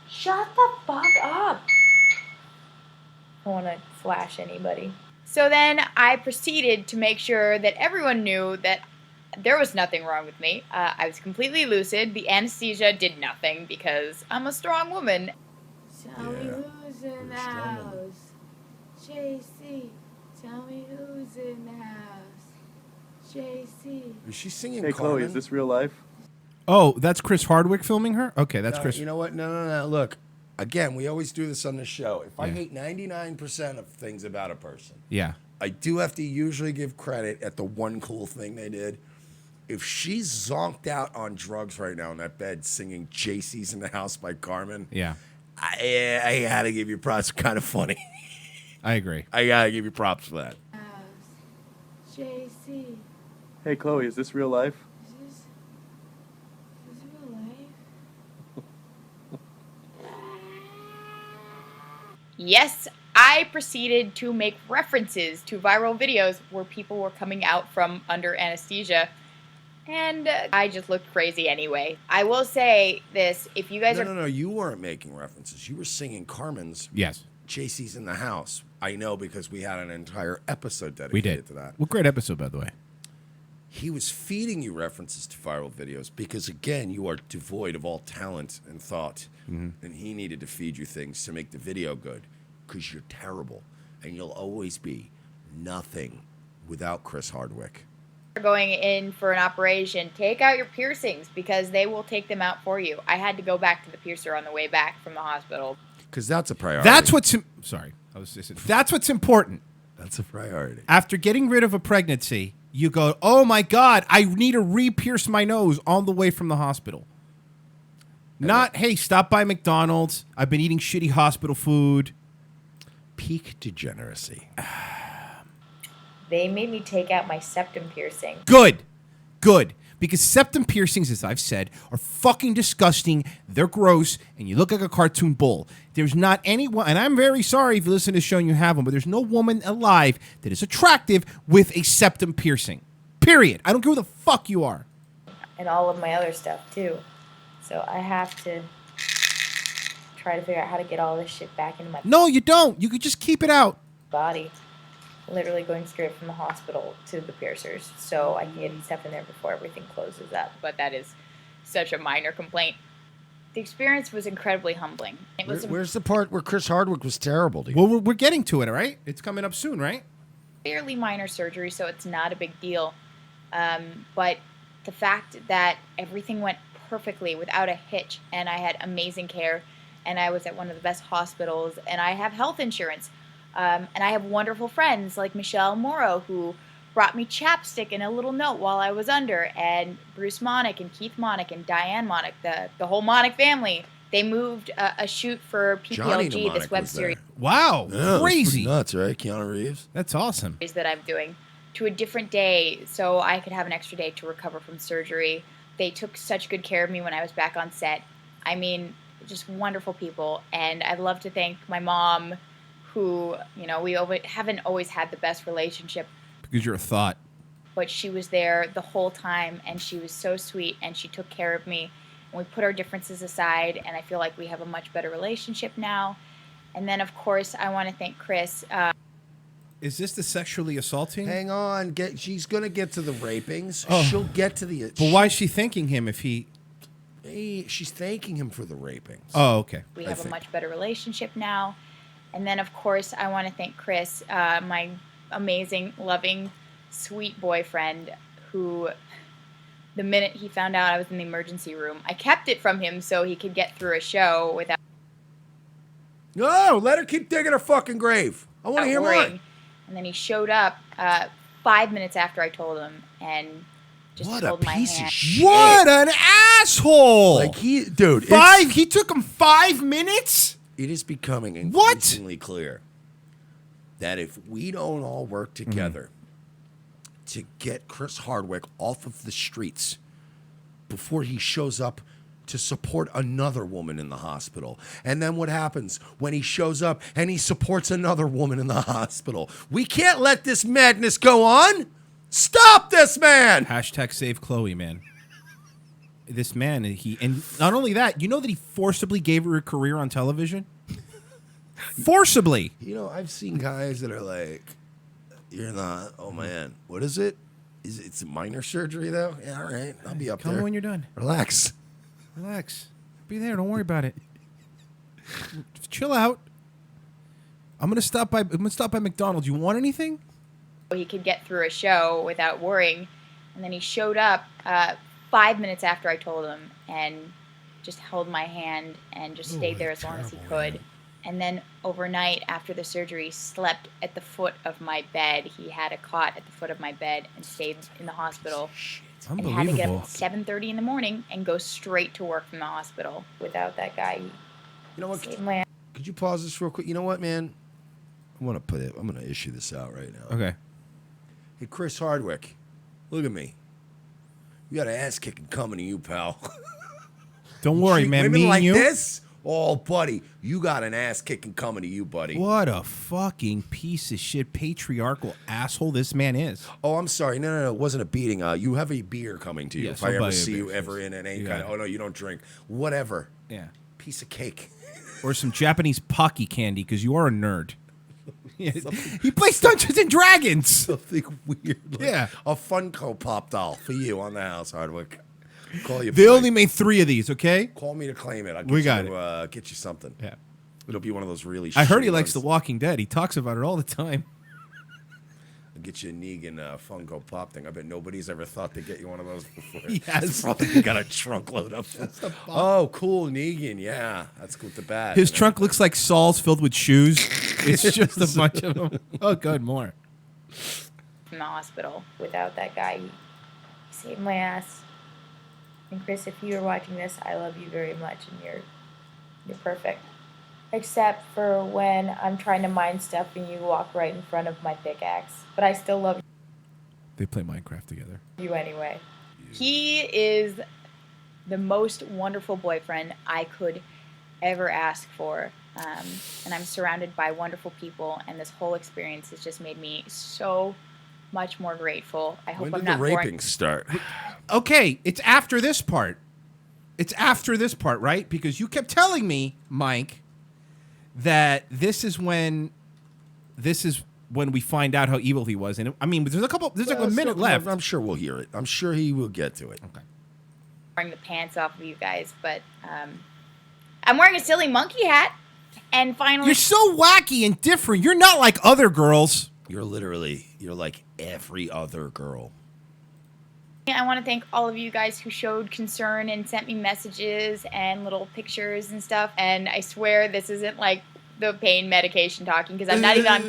Shut the fuck up. I don't want to flash anybody. So then I proceeded to make sure that everyone knew that there was nothing wrong with me. I was completely lucid. The anesthesia did nothing because I'm a strong woman. Tell me who's in the house. JC, tell me who's in the house. JC. Is she singing Hey, Chloe, is this real life? Oh, that's Chris Hardwick filming her? Okay, that's No, Chris. You know what? No. Look, again, we always do this on the show. If I Yeah. hate 99% of things about a person, Yeah. I do have to usually give credit at the one cool thing they did. If she's zonked out on drugs right now in that bed singing JC's in the House by Carmen, Yeah. I gotta give you props. Kind of funny. I agree. I gotta give you props for that. JC. Hey, Chloe, is this real life? Is this real life? Yes, I proceeded to make references to viral videos where people were coming out from under anesthesia. And I just looked crazy anyway. I will say this, if you guys No, you weren't making references. You were singing Carmen's Yes. JC's in the House. I know because we had an entire episode dedicated We did. to that. What great episode, by the way. He was feeding you references to viral videos because, again, you are devoid of all talent and thought. Mm-hmm. And he needed to feed you things to make the video good because you're terrible. And you'll always be nothing without Chris Hardwick. are going in for an operation, take out your piercings because they will take them out for you. I had to go back to the piercer on the way back from the hospital. Because that's a priority. That's what's... Sorry. I was just... That's what's important. That's a priority. After getting rid of a pregnancy, you go, oh my God, I need to re-pierce my nose on the way from the hospital. Not, hey, stop by McDonald's. I've been eating shitty hospital food. Peak degeneracy. They made me take out my septum piercing. Good. Because septum piercings, as I've said, are fucking disgusting. They're gross, and you look like a cartoon bull. There's not anyone, and I'm very sorry if you listen to this show and you have one, but there's no woman alive that is attractive with a septum piercing. Period. I don't care who the fuck you are. And all of my other stuff, too. So I have to try to figure out how to get all this shit back into my No, you don't. You could just keep it out. body. Literally going straight from the hospital to the piercers, so I can get stuff in there before everything closes up. But that is such a minor complaint. The experience was incredibly humbling. It was Where's the part where Chris Hardwick was terrible to you? Well, we're getting to it, all right? It's coming up soon, right? fairly minor surgery, so it's not a big deal. But the fact that everything went perfectly without a hitch, and I had amazing care, and I was at one of the best hospitals, and I have health insurance. And I have wonderful friends like Michelle Morrow, who brought me chapstick and a little note while I was under, and Bruce Monick and Keith Monick and Diane Monick, the whole Monick family. They moved a shoot for PPLG, this web series. Wow, Yeah, crazy. Nuts, right? Keanu Reeves. That's awesome. That I'm doing to a different day, so I could have an extra day to recover from surgery. They took such good care of me when I was back on set. I mean, just wonderful people, and I'd love to thank my mom, who, you know, we haven't always had the best relationship. Because you're a thought. But she was there the whole time, and she was so sweet, and she took care of me. And we put our differences aside, and I feel like we have a much better relationship now. And then, of course, I want to thank Chris. Is this the sexually assaulting? Hang on, she's gonna get to the rapings. Oh. She'll get to the. But why is she thanking him if he? She's thanking him for the rapings. Oh, okay. We have a much better relationship now. And then, of course, I want to thank Chris, my amazing, loving, sweet boyfriend, who, the minute he found out I was in the emergency room, I kept it from him so he could get through a show without. No, let her keep digging her fucking grave. I want to hear more. worrying. And then he showed up 5 minutes after I told him, and just What a held my piece of hand. shit. What an asshole! Like dude, He took him 5 minutes. It is becoming increasingly clear that if we don't all work together to get Chris Hardwick off of the streets before he shows up to support another woman in the hospital. And then what happens when he shows up and he supports another woman in the hospital? We can't let this madness go on. Stop this man. Hashtag save Chloe, man. This man, and not only that, you know that he forcibly gave her a career on television? Forcibly. You know, I've seen guys that are like, you're not, oh man, what is it? It's minor surgery though? Yeah, all right, I'll be up Call there. me when you're done. Relax. Be there. Don't worry about it. Chill out. I'm gonna stop by McDonald's. You want anything? He could get through a show without worrying. And then he showed up 5 minutes after I told him, and just held my hand and just stayed there as long as he could. And then overnight after the surgery, slept at the foot of my bed. He had a cot at the foot of my bed and stayed in the hospital. And had to get up at 7:30 in the morning and go straight to work from the hospital. Without that guy, You know what? saved my Could you pause this real quick? You know what, man? I'm gonna issue this out right now. Okay. Hey, Chris Hardwick, look at me. You got an ass kicking coming to you, pal. Don't worry, Treat man. Women Me and like you. this? Oh, buddy, you got an ass kicking coming to you, buddy. What a fucking piece of shit, patriarchal asshole this man is. Oh, I'm sorry. No. It wasn't a beating. You have a beer coming to you. Yes, if I I'll buy ever you a see beer. you ever in any You kind got of, oh no, you don't drink. Whatever. Yeah. Piece of cake. Or some Japanese Pocky candy, because you are a nerd. Yeah. He plays Dungeons and Dragons. Something weird. Like a Funko Pop doll for you on the house, Hardwick. Call you. They only made 3 of these, okay? Call me to claim it. We got it. Get you something. Yeah. It'll be one of those really. I heard he shitty likes The ones. Walking Dead. He talks about it all the time. I'll get you a Negan Funko Pop thing. I bet nobody's ever thought to get you one of those before. Yes. It's probably got a trunk load up. Oh, cool, Negan. Yeah, that's good. The bat. His trunk looks like Saul's filled with shoes. It's just a bunch of them. Oh, good, more. In the hospital without that guy. He saved my ass. And Chris, if you're watching this, I love you very much, and you're perfect. Except for when I'm trying to mine stuff and you walk right in front of my pickaxe. But I still love They play Minecraft together. you anyway. He is the most wonderful boyfriend I could ever ask for. And I'm surrounded by wonderful people, and this whole experience has just made me so much more grateful. I hope When I'm did the not raping boring. start? Okay, it's after this part. It's after this part, right? Because you kept telling me, Mike, that this is when we find out how evil he was. And I mean, there's like a minute left. I'm sure we'll hear it. I'm sure he will get to it. Okay. Wearing the pants off of you guys, but I'm wearing a silly monkey hat, and finally You're so wacky and different. You're not like other girls. You're like every other girl. I want to thank all of you guys who showed concern and sent me messages and little pictures and stuff. And I swear this isn't like the pain medication talking, because I'm not even on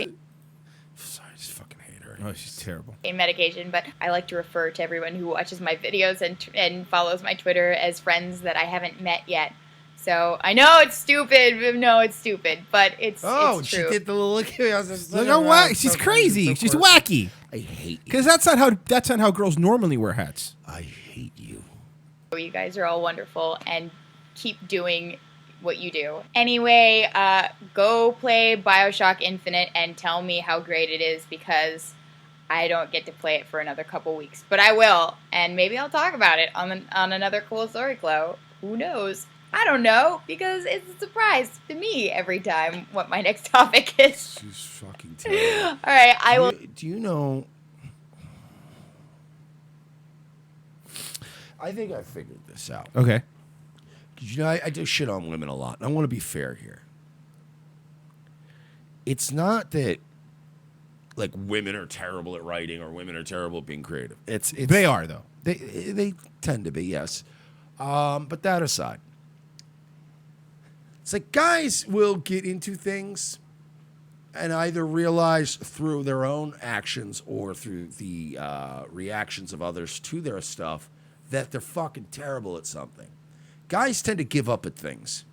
Sorry, I just fucking hate her. Oh, she's terrible. pain medication. But I like to refer to everyone who watches my videos and follows my Twitter as friends that I haven't met yet. So I know it's stupid. No, it's stupid, but it's true. She did the little look. Look how wacky. She's crazy. She's wacky. I hate you. Because that's not how girls normally wear hats. I hate you. You guys are all wonderful, and keep doing what you do. Anyway, go play BioShock Infinite and tell me how great it is, because I don't get to play it for another couple weeks, but I will, and maybe I'll talk about it on another Cool Story Clo. Who knows? I don't know, because it's a surprise to me every time what my next topic is. She's fucking terrible. All right, I will. Do you know? I think I figured this out. Okay. 'Cause, you know, I do shit on women a lot, and I want to be fair here. It's not that like women are terrible at writing or women are terrible at being creative. It's They are, though. They tend to be, yes. But that aside, it's like guys will get into things and either realize through their own actions or through the reactions of others to their stuff that they're fucking terrible at something. Guys tend to give up at things.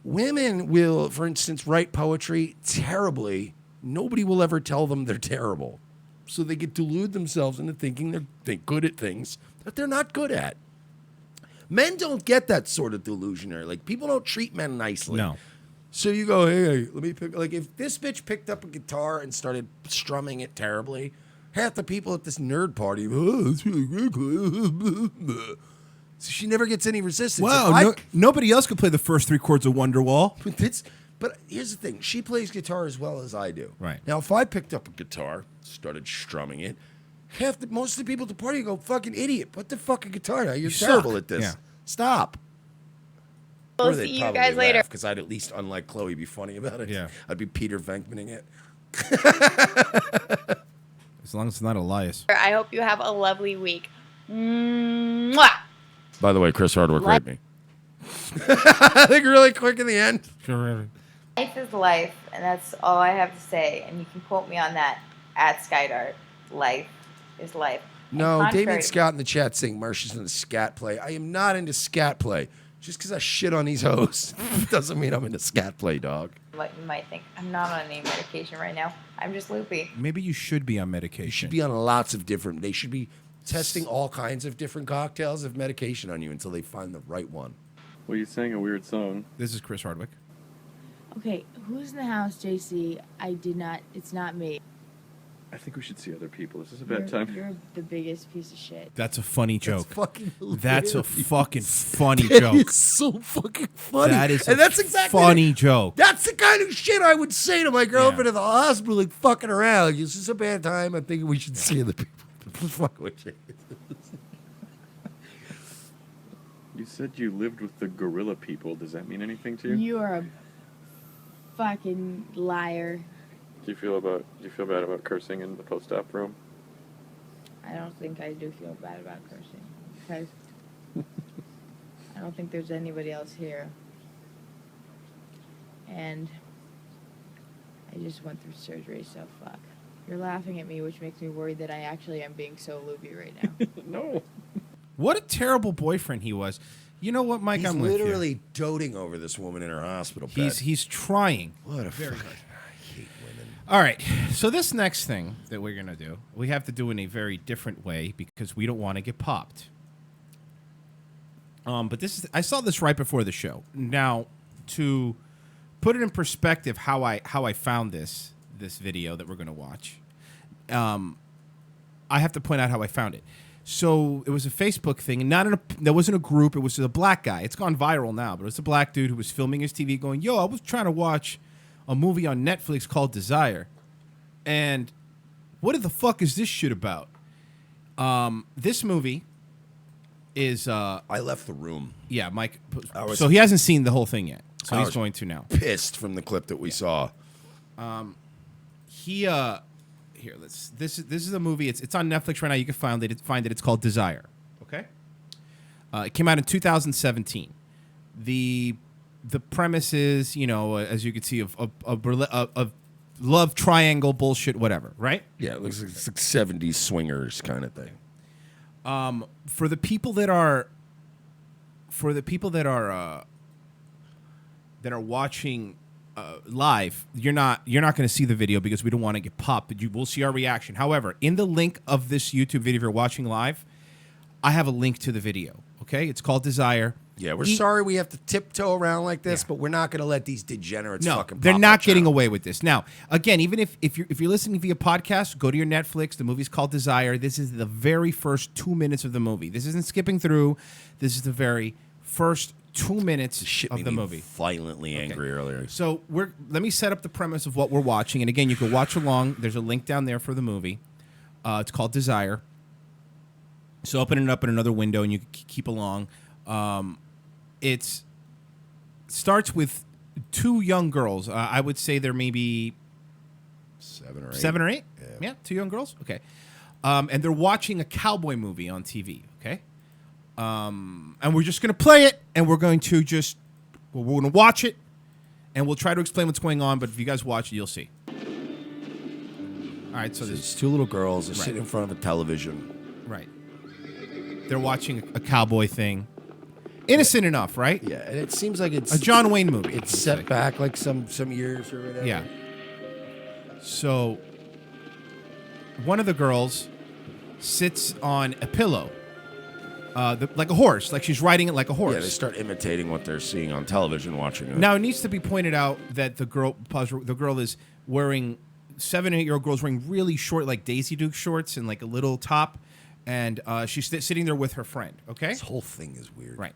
Women will, for instance, write poetry terribly. Nobody will ever tell them they're terrible. So they get delude themselves into thinking they're good at things that they're not good at. Men don't get that sort of delusionary. Like, people don't treat men nicely. No. So you go, hey, let me pick. Like, if this bitch picked up a guitar and started strumming it terribly, half the people at this nerd party, oh, it's really good. So she never gets any resistance. Wow, nobody else could play the first three chords of Wonderwall. But here's the thing. She plays guitar as well as I do. Right. Now, if I picked up a guitar, started strumming it, most of the people at the party go, fucking idiot, put the fucking guitar down. You're terrible at this. Yeah. Stop. We'll see you guys later. Because I'd at least, unlike Chloe, be funny about it. Yeah. I'd be Peter Venkmaning it. As long as it's not Elias. I hope you have a lovely week. Mwah! By the way, Chris Hardwick raped me. I think really quick in the end. Life is life, and that's all I have to say. And you can quote me on that at Skydart. Life is life. No, And Damien contrary- Scott in the chat saying Marsha's into scat play. I am not into scat play. Just because I shit on these hosts doesn't mean I'm into scat play, dog. What you might think. I'm not on any medication right now. I'm just loopy. Maybe you should be on medication. You should be on lots of different. They should be testing all kinds of different cocktails of medication on you until they find the right one. Well, you sang a weird song. This is Chris Hardwick. Okay, who's in the house, JC? It's not me. I think we should see other people. Is this a bad time? You're the biggest piece of shit. That's a funny joke. That's That's a fucking funny That joke. is so fucking funny. That is and a that's exactly funny joke. That's the kind of shit I would say to my girlfriend at the hospital, like fucking around. Like, is this a bad time? I'm thinking we should see other people. Fuck with you. You said you lived with the gorilla people. Does that mean anything to you? You are a fucking liar. Do you feel bad about cursing in the post-op room? I don't think I do feel bad about cursing. Because I don't think there's anybody else here. And just went through surgery, so fuck. You're laughing at me, which makes me worried that I actually am being so loopy right now. No. What a terrible boyfriend he was. You know what, Mike? He's I'm with you. literally doting over this woman in her hospital bed. He's trying. What a very fuck. hard. I hate women. All right. So this next thing that we're gonna do, we have to do in a very different way because we don't want to get popped. But this is I saw this right before the show. Now, to put it in perspective, how I found this video that we're gonna watch, I have to point out how I found it. So it was a Facebook thing, and there wasn't a group. It was a black guy. It's gone viral now, but it was a black dude who was filming his TV, going, "Yo, I was trying to watch a movie on Netflix called Desire, and what the fuck is this shit about?" This movie is. I left the room. Yeah, Mike. So he hasn't seen the whole thing yet. So I he's was going to now. Pissed from the clip that we saw. Here, this is a movie. It's on Netflix right now. You can find it. It's called Desire. Okay. It came out in 2017. The premise is, as you can see, of love triangle bullshit, whatever, right? Yeah, it looks like it's like 70s swingers kind of thing. For the people that are watching live, you're not going to see the video because we don't want to get popped, but you will see our reaction. However, in the link of this YouTube video, if you're watching live, I have a link to the video. Okay, it's called Desire. Yeah, we're sorry we have to tiptoe around like this, but we're not going to let these degenerates fucking pop they're not our getting channel. away with this. Now, again, even if you're listening via podcast, go to your Netflix. The movie's called Desire. This is the very first 2 minutes of the movie. This isn't skipping through. This is the very first 2 minutes of the movie. Violently angry earlier. So let me set up the premise of what we're watching, and again, you can watch along. There's a link down there for the movie. It's called Desire. So open it up in another window, and you can keep along. It starts with two young girls. I would say they're maybe 7 or 8. 7 or 8? Yeah, two young girls? Okay. And they're watching a cowboy movie on TV, okay? And we're just going to play it, and we're going to we're going to watch it, and we'll try to explain what's going on, but if you guys watch it, you'll see. All right, so there's two little girls. They're sitting in front of a television. Right. They're watching a cowboy thing. Innocent enough, right? Yeah, and it seems like it's a John Wayne movie. It's set back like some years or whatever. Yeah. So one of the girls sits on a pillow, like a horse, like she's riding it like a horse. Yeah, they start imitating what they're seeing on television, watching it. Now it needs to be pointed out that the girl is wearing 7 and 8 year old girls wearing really short, like Daisy Duke shorts and like a little top. And she's sitting there with her friend, okay? This whole thing is weird. Right.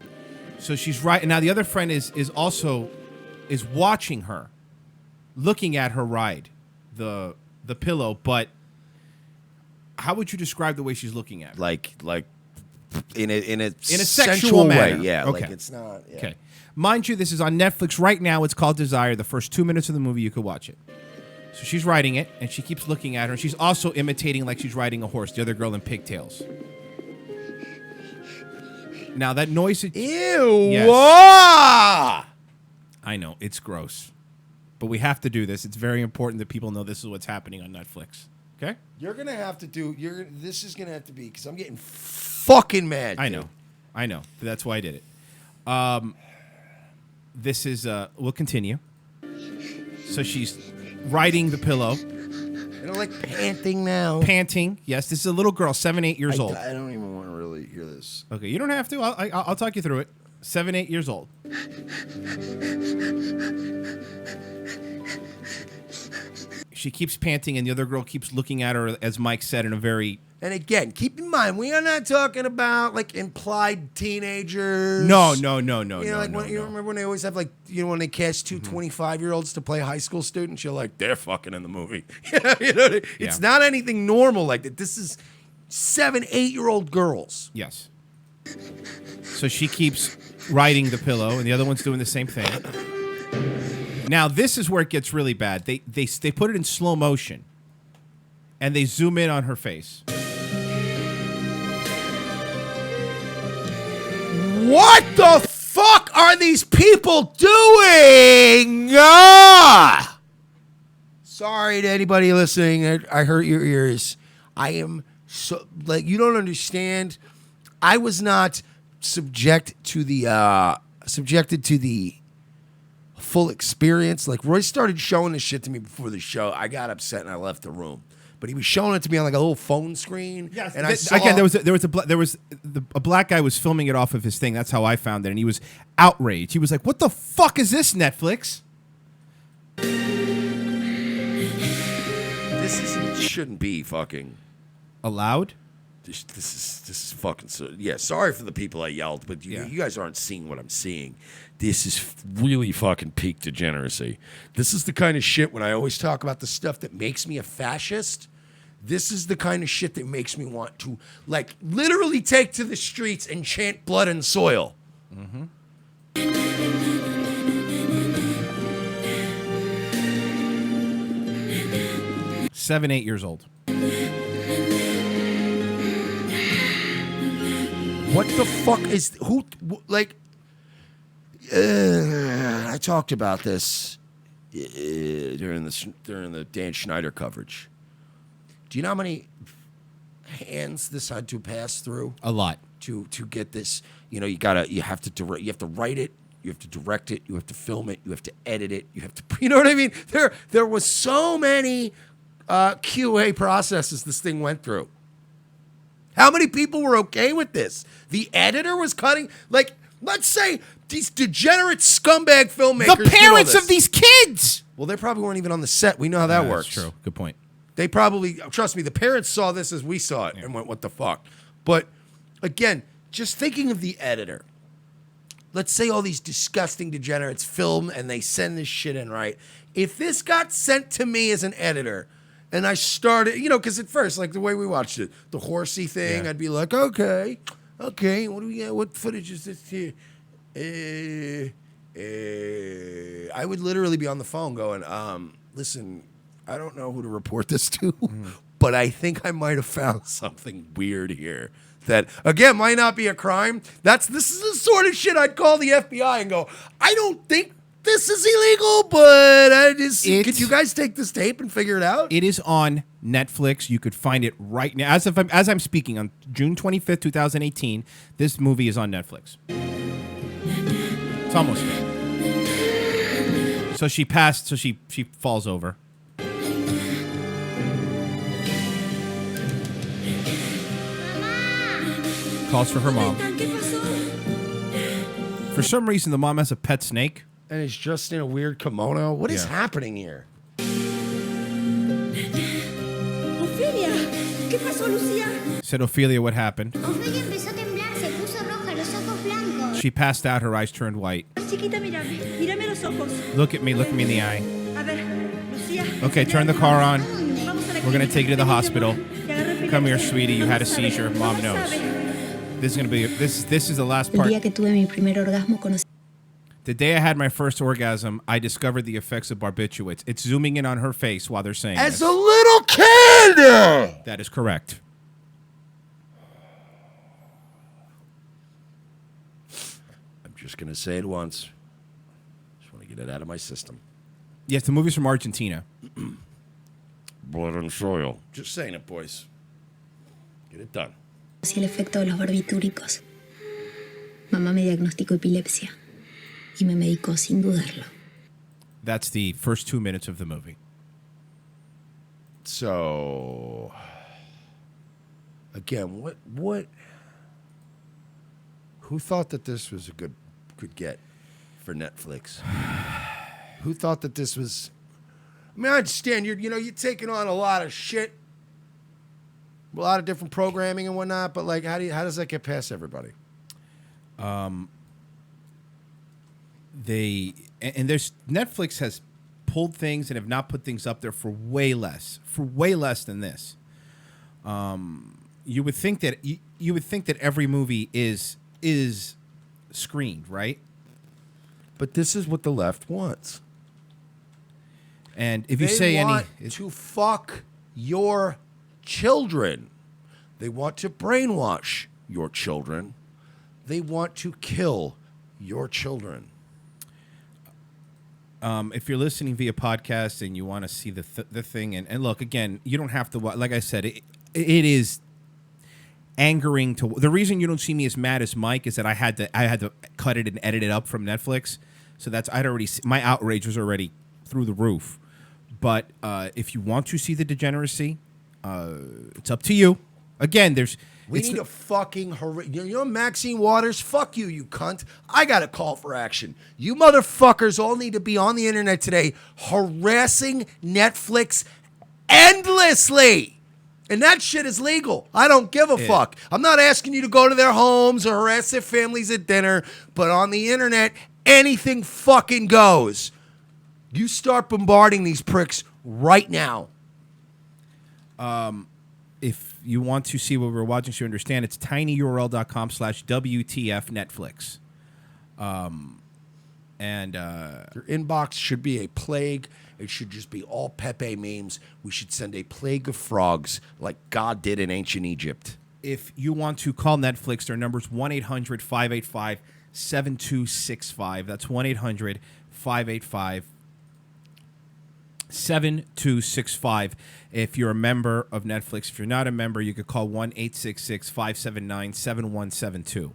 So she's right. And now the other friend is also watching her, looking at her ride the pillow. But how would you describe the way she's looking at her? Like in a sexual way. manner. Yeah, okay. like it's not. Yeah. Okay. Mind you, this is on Netflix right now. It's called Desire. The first 2 minutes of the movie, you could watch it. So she's riding it, and she keeps looking at her. And she's also imitating like she's riding a horse, the other girl in pigtails. Now, that noise... Ew! Yes. Ah! I know, it's gross. But we have to do this. It's very important that people know this is what's happening on Netflix. Okay? You're going to have to do... This is going to have to be... Because I'm getting fucking mad, dude. I know. That's why I did it. This is... we'll continue. So she's... riding the pillow. And I'm like panting now. Panting. Yes, this is a little girl, 7, 8 years old. I don't even want to really hear this. Okay, you don't have to. I'll talk you through it. 7, 8 years old. She keeps panting, and the other girl keeps looking at her, as Mike said, in a very... And again, keep in mind, we are not talking about like implied teenagers. No. You remember when they always have like, when they cast two 25-year-olds to play high school students, you're like, they're fucking in the movie. It's not anything normal like that. This is 7, 8-year-old girls. Yes. So she keeps riding the pillow, and the other one's doing the same thing. Now, this is where it gets really bad. They put it in slow motion, and they zoom in on her face. What the fuck are these people doing? anybody listening, I hurt your ears. I am so like you don't understand. I was not subjected to the full experience. Like Roy started showing this shit to me before the show. I got upset and I left the room. But he was showing it to me on like a little phone screen. Yes, and I saw again, a black guy was filming it off of his thing. That's how I found it, and he was outraged. He was like, "What the fuck is this, Netflix?" This shouldn't be fucking allowed. This is fucking sorry for the people I yelled, but you guys aren't seeing what I'm seeing. This is really fucking peak degeneracy. This is the kind of shit when I always talk about the stuff that makes me a fascist. This is the kind of shit that makes me want to like literally take to the streets and chant blood and soil. Mm-hmm. 7, 8 years old. What the fuck is who like? I talked about this during the Dan Schneider coverage. Do you know how many hands this had to pass through? A lot to get this. You know, you have to write it. You have to direct it. You have to film it. You have to edit it. You have to. You know what I mean? There was so many QA processes this thing went through. How many people were okay with this? The editor was cutting, like, let's say these degenerate scumbag filmmakers. The parents of these kids. Well, they probably weren't even on the set. We know how that works. That's true. Good point. They probably, trust me, the parents saw this as we saw it and went, what the fuck? But again, just thinking of the editor. Let's say all these disgusting degenerates film and they send this shit in, right? If this got sent to me as an editor, and I started, because at first, like the way we watched it, the horsey thing, I'd be like, okay, what do we got? What footage is this here? I would literally be on the phone going, listen, I don't know who to report this to, but I think I might have found something weird here that, again, might not be a crime. This is the sort of shit I'd call the FBI and go, I don't think this is illegal, but could you guys take this tape and figure it out? It is on Netflix. You could find it right now. As I'm speaking, on June 25th, 2018, this movie is on Netflix. It's almost there. So she passed, so she falls over. Calls for her mom. For some reason, the mom has a pet snake. And it's just in a weird kimono. What is happening here? Ophelia, ¿qué pasó, Lucía? Said Ophelia, what happened? Ophelia empezó a temblar, se puso roja, los ojos blancos. She passed out, her eyes turned white. Chiquita, mírame los ojos. Look at me in the eye. A ver, Lucía. Okay, turn the car on. We're going to take you to the hospital. Come here, sweetie, you had a seizure. Mom knows. This is going to be, this is the last part. El día que tuve mi primer orgasmo conocí. The day I had my first orgasm, I discovered the effects of barbiturates. It's zooming in on her face while they're saying As this. a little kid! That is correct. I'm just going to say it once. Just want to get it out of my system. Yes, the movie's from Argentina. Blood and soil. Just saying it, boys. Get it done. El efecto de los barbitúricos. Mamá me diagnosticó epilepsia. Y me medicó sin dudarlo. That's the first 2 minutes of the movie. So, again, what? Who thought that this was a good get for Netflix? Who thought that this was? I mean, I understand you're taking on a lot of shit, a lot of different programming and whatnot. But like, how does that get past everybody? There's Netflix has pulled things and have not put things up there for way less than this. You would think that every movie is screened, right? But this is what the left wants. And if you they say want to fuck your children, they want to brainwash your children, they want to kill your children. if you're listening via podcast and you want to see the thing, and look, again, you don't have to watch. Like I said, it is angering to. The reason you don't see me as mad as Mike is that I had to cut it and edit it up from Netflix. So I'd already my outrage was already through the roof. But if you want to see the degeneracy, it's up to you. Again, We need a fucking you know Maxine Waters? Fuck you, you cunt. I got a call for action. You motherfuckers all need to be on the internet today harassing Netflix endlessly. And that shit is legal. I don't give a fuck. I'm not asking you to go to their homes or harass their families at dinner, but on the internet, anything fucking goes. You start bombarding these pricks right now. If you want to see what we're watching so you understand, it's tinyurl.com/WTF Netflix. Your inbox should be a plague. It should just be all Pepe memes. We should send a plague of frogs like God did in ancient Egypt. If you want to call Netflix, their number's 1-800-585-7265. That's 1-800-585-7265. If you're a member of Netflix, if you're not a member, you could call 1-866-579-7172.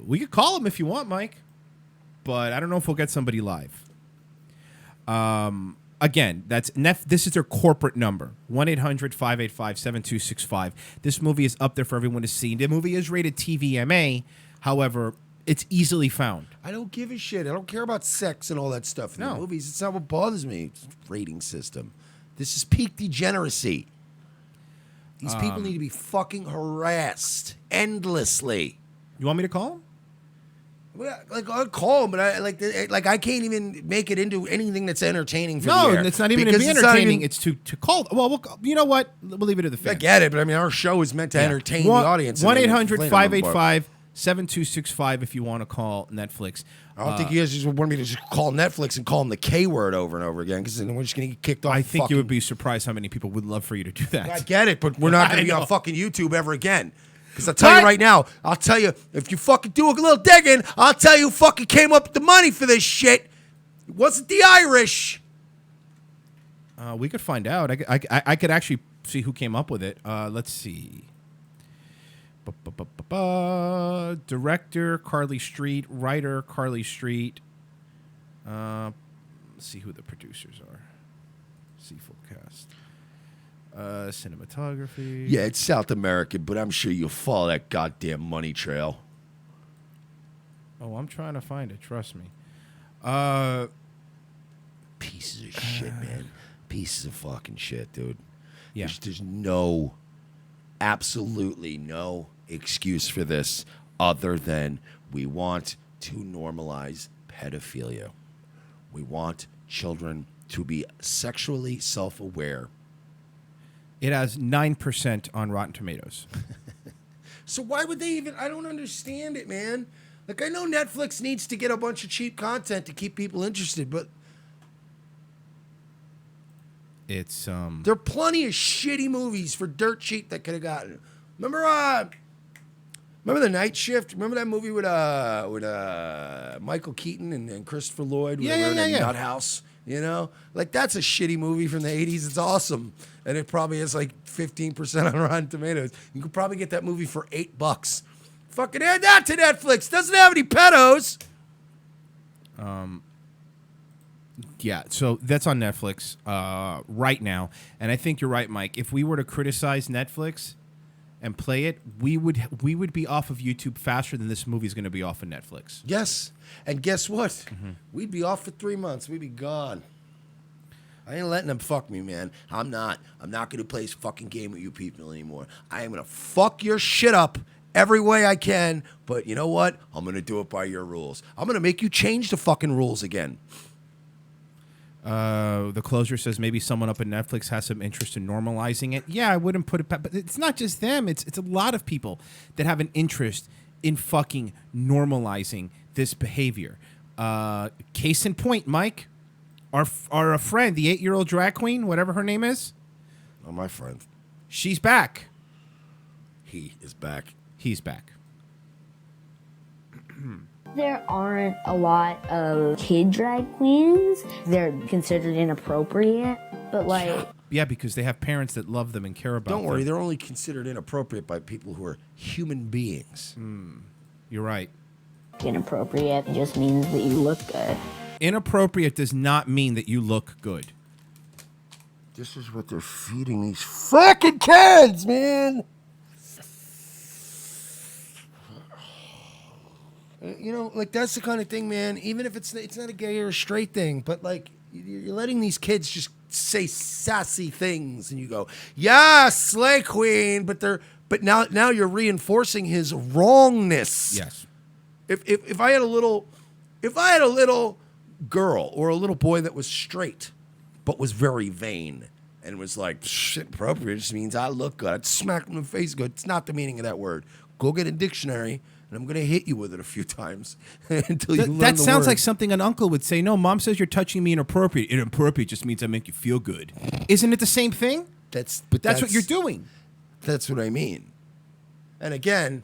We could call them if you want, Mike, but I don't know if we'll get somebody live. Again, this is their corporate number, 1-800-585-7265. This movie is up there for everyone to see. The movie is rated TVMA. However, it's easily found. I don't give a shit. I don't care about sex and all that stuff in the movies. It's not what bothers me. It's rating system. This is peak degeneracy. These people need to be fucking harassed endlessly. You want me to call them? Well, like I'll call them, but I can't even make it into anything that's entertaining for the air. No, it's not even to be entertaining. It's to call. Well, you know what? We'll leave it to the fans. I get it, but I mean, our show is meant to entertain the audience. 1-800-585-7265 if you want to call Netflix. I don't think you guys just want me to just call Netflix and call them the K word over and over again, because then we're just going to get kicked off. I think you would be surprised how many people would love for you to do that. I get it, but we're not going to be on fucking YouTube ever again. Because I'll tell you right now, if you fucking do a little digging, I'll tell you who fucking came up with the money for this shit. It wasn't the Irish. We could find out. I could actually see who came up with it. Let's see. Director, Carly Street. Writer, Carly Street. Let's see who the producers are. See full cast. Cinematography. Yeah, it's South American, but I'm sure you'll follow that goddamn money trail. Oh, I'm trying to find it. Trust me. Pieces of shit, man. Pieces of fucking shit, dude. Yeah. There's absolutely no excuse for this other than we want to normalize pedophilia. We want children to be sexually self-aware. It has 9% on Rotten Tomatoes. So why would they even... I don't understand it, man. Like, I know Netflix needs to get a bunch of cheap content to keep people interested, but... It's, There are plenty of shitty movies for dirt cheap that could have gotten... Remember The Night Shift? Remember that movie with Michael Keaton and Christopher Lloyd? Yeah. Nut House? You know? Like, that's a shitty movie from the 80s. It's awesome. And it probably has like 15% on Rotten Tomatoes. You could probably get that movie for $8. Fucking add that to Netflix. Doesn't have any pedos. Yeah, so that's on Netflix right now. And I think you're right, Mike. If we were to criticize Netflix and play it, we would be off of YouTube faster than this movie is going to be off of Netflix. Yes. And guess what? We'd be off for 3 months. We'd be gone. I ain't letting them fuck me, man. I'm not going to play this fucking game with you people anymore. I am going to fuck your shit up every way I can. But you know what? I'm going to do it by your rules. I'm going to make you change the fucking rules again. The closer says maybe someone up at Netflix has some interest in normalizing it. Yeah, I wouldn't put it back. But it's not just them. It's a lot of people that have an interest in fucking normalizing this behavior. Case in point, Mike. Our friend, the 8-year-old drag queen, whatever her name is. Oh, my friend. She's back. He is back. He's back. There aren't a lot of kid drag queens. They're considered inappropriate, but like... Yeah, because they have parents that love them and care about them. Don't worry, they're only considered inappropriate by people who are human beings. You're right. Inappropriate just means that you look good. Inappropriate does not mean that you look good. This is what they're feeding these fucking kids, man. You know, like that's the kind of thing, man. Even if it's not a gay or a straight thing, but like you're letting these kids just say sassy things, and you go, "Yeah, slay queen," but now you're reinforcing his wrongness. Yes. If I had a little girl or a little boy that was straight, but was very vain and was like, "Shit, appropriate just means I look good," I'd smack him in the face. Go, it's not the meaning of that word. Go get a dictionary. And I'm going to hit you with it a few times until you learn the word. That sounds like something an uncle would say. No, Mom says you're touching me inappropriate. Inappropriate just means I make you feel good. Isn't it the same thing? That's what you're doing. That's what I mean. And again,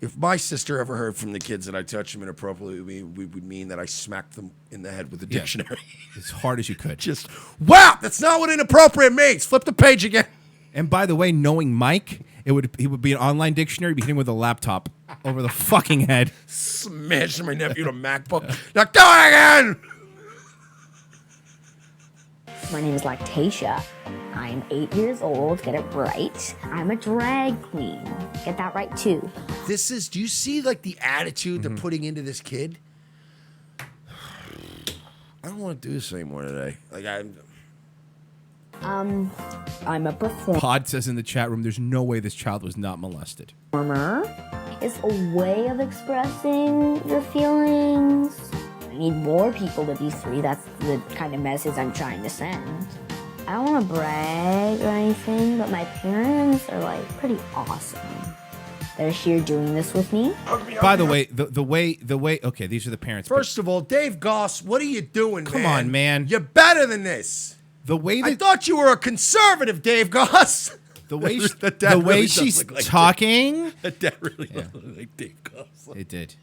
if my sister ever heard from the kids that I touched them inappropriately, it would mean that I smacked them in the head with a dictionary. As hard as you could. Just, wow, that's not what inappropriate means. Flip the page again. And by the way, knowing Mike, he would be an online dictionary, be hitting with a laptop over the fucking head. Smashing my nephew to a MacBook. Now do it again! My name is Lactatia. I'm 8 years old. Get it right. I'm a drag queen. Get that right, too. Do you see, like, the attitude they're putting into this kid? I don't want to do this anymore today. Like, I'm a performer. Pod says in the chat room, there's no way this child was not molested. It's a way of expressing your feelings. I need more people to be free. That's the kind of message I'm trying to send. I don't want to brag or anything, but my parents are like pretty awesome. They're here doing this with me. By the way, the way. Okay, these are the parents. First of all, Dave Goss, what are you doing, man? Come on, man. You're better than this. The way I thought you were a conservative, Dave Goss. The way really she's look like talking. That really looked like Dave Goss. It did.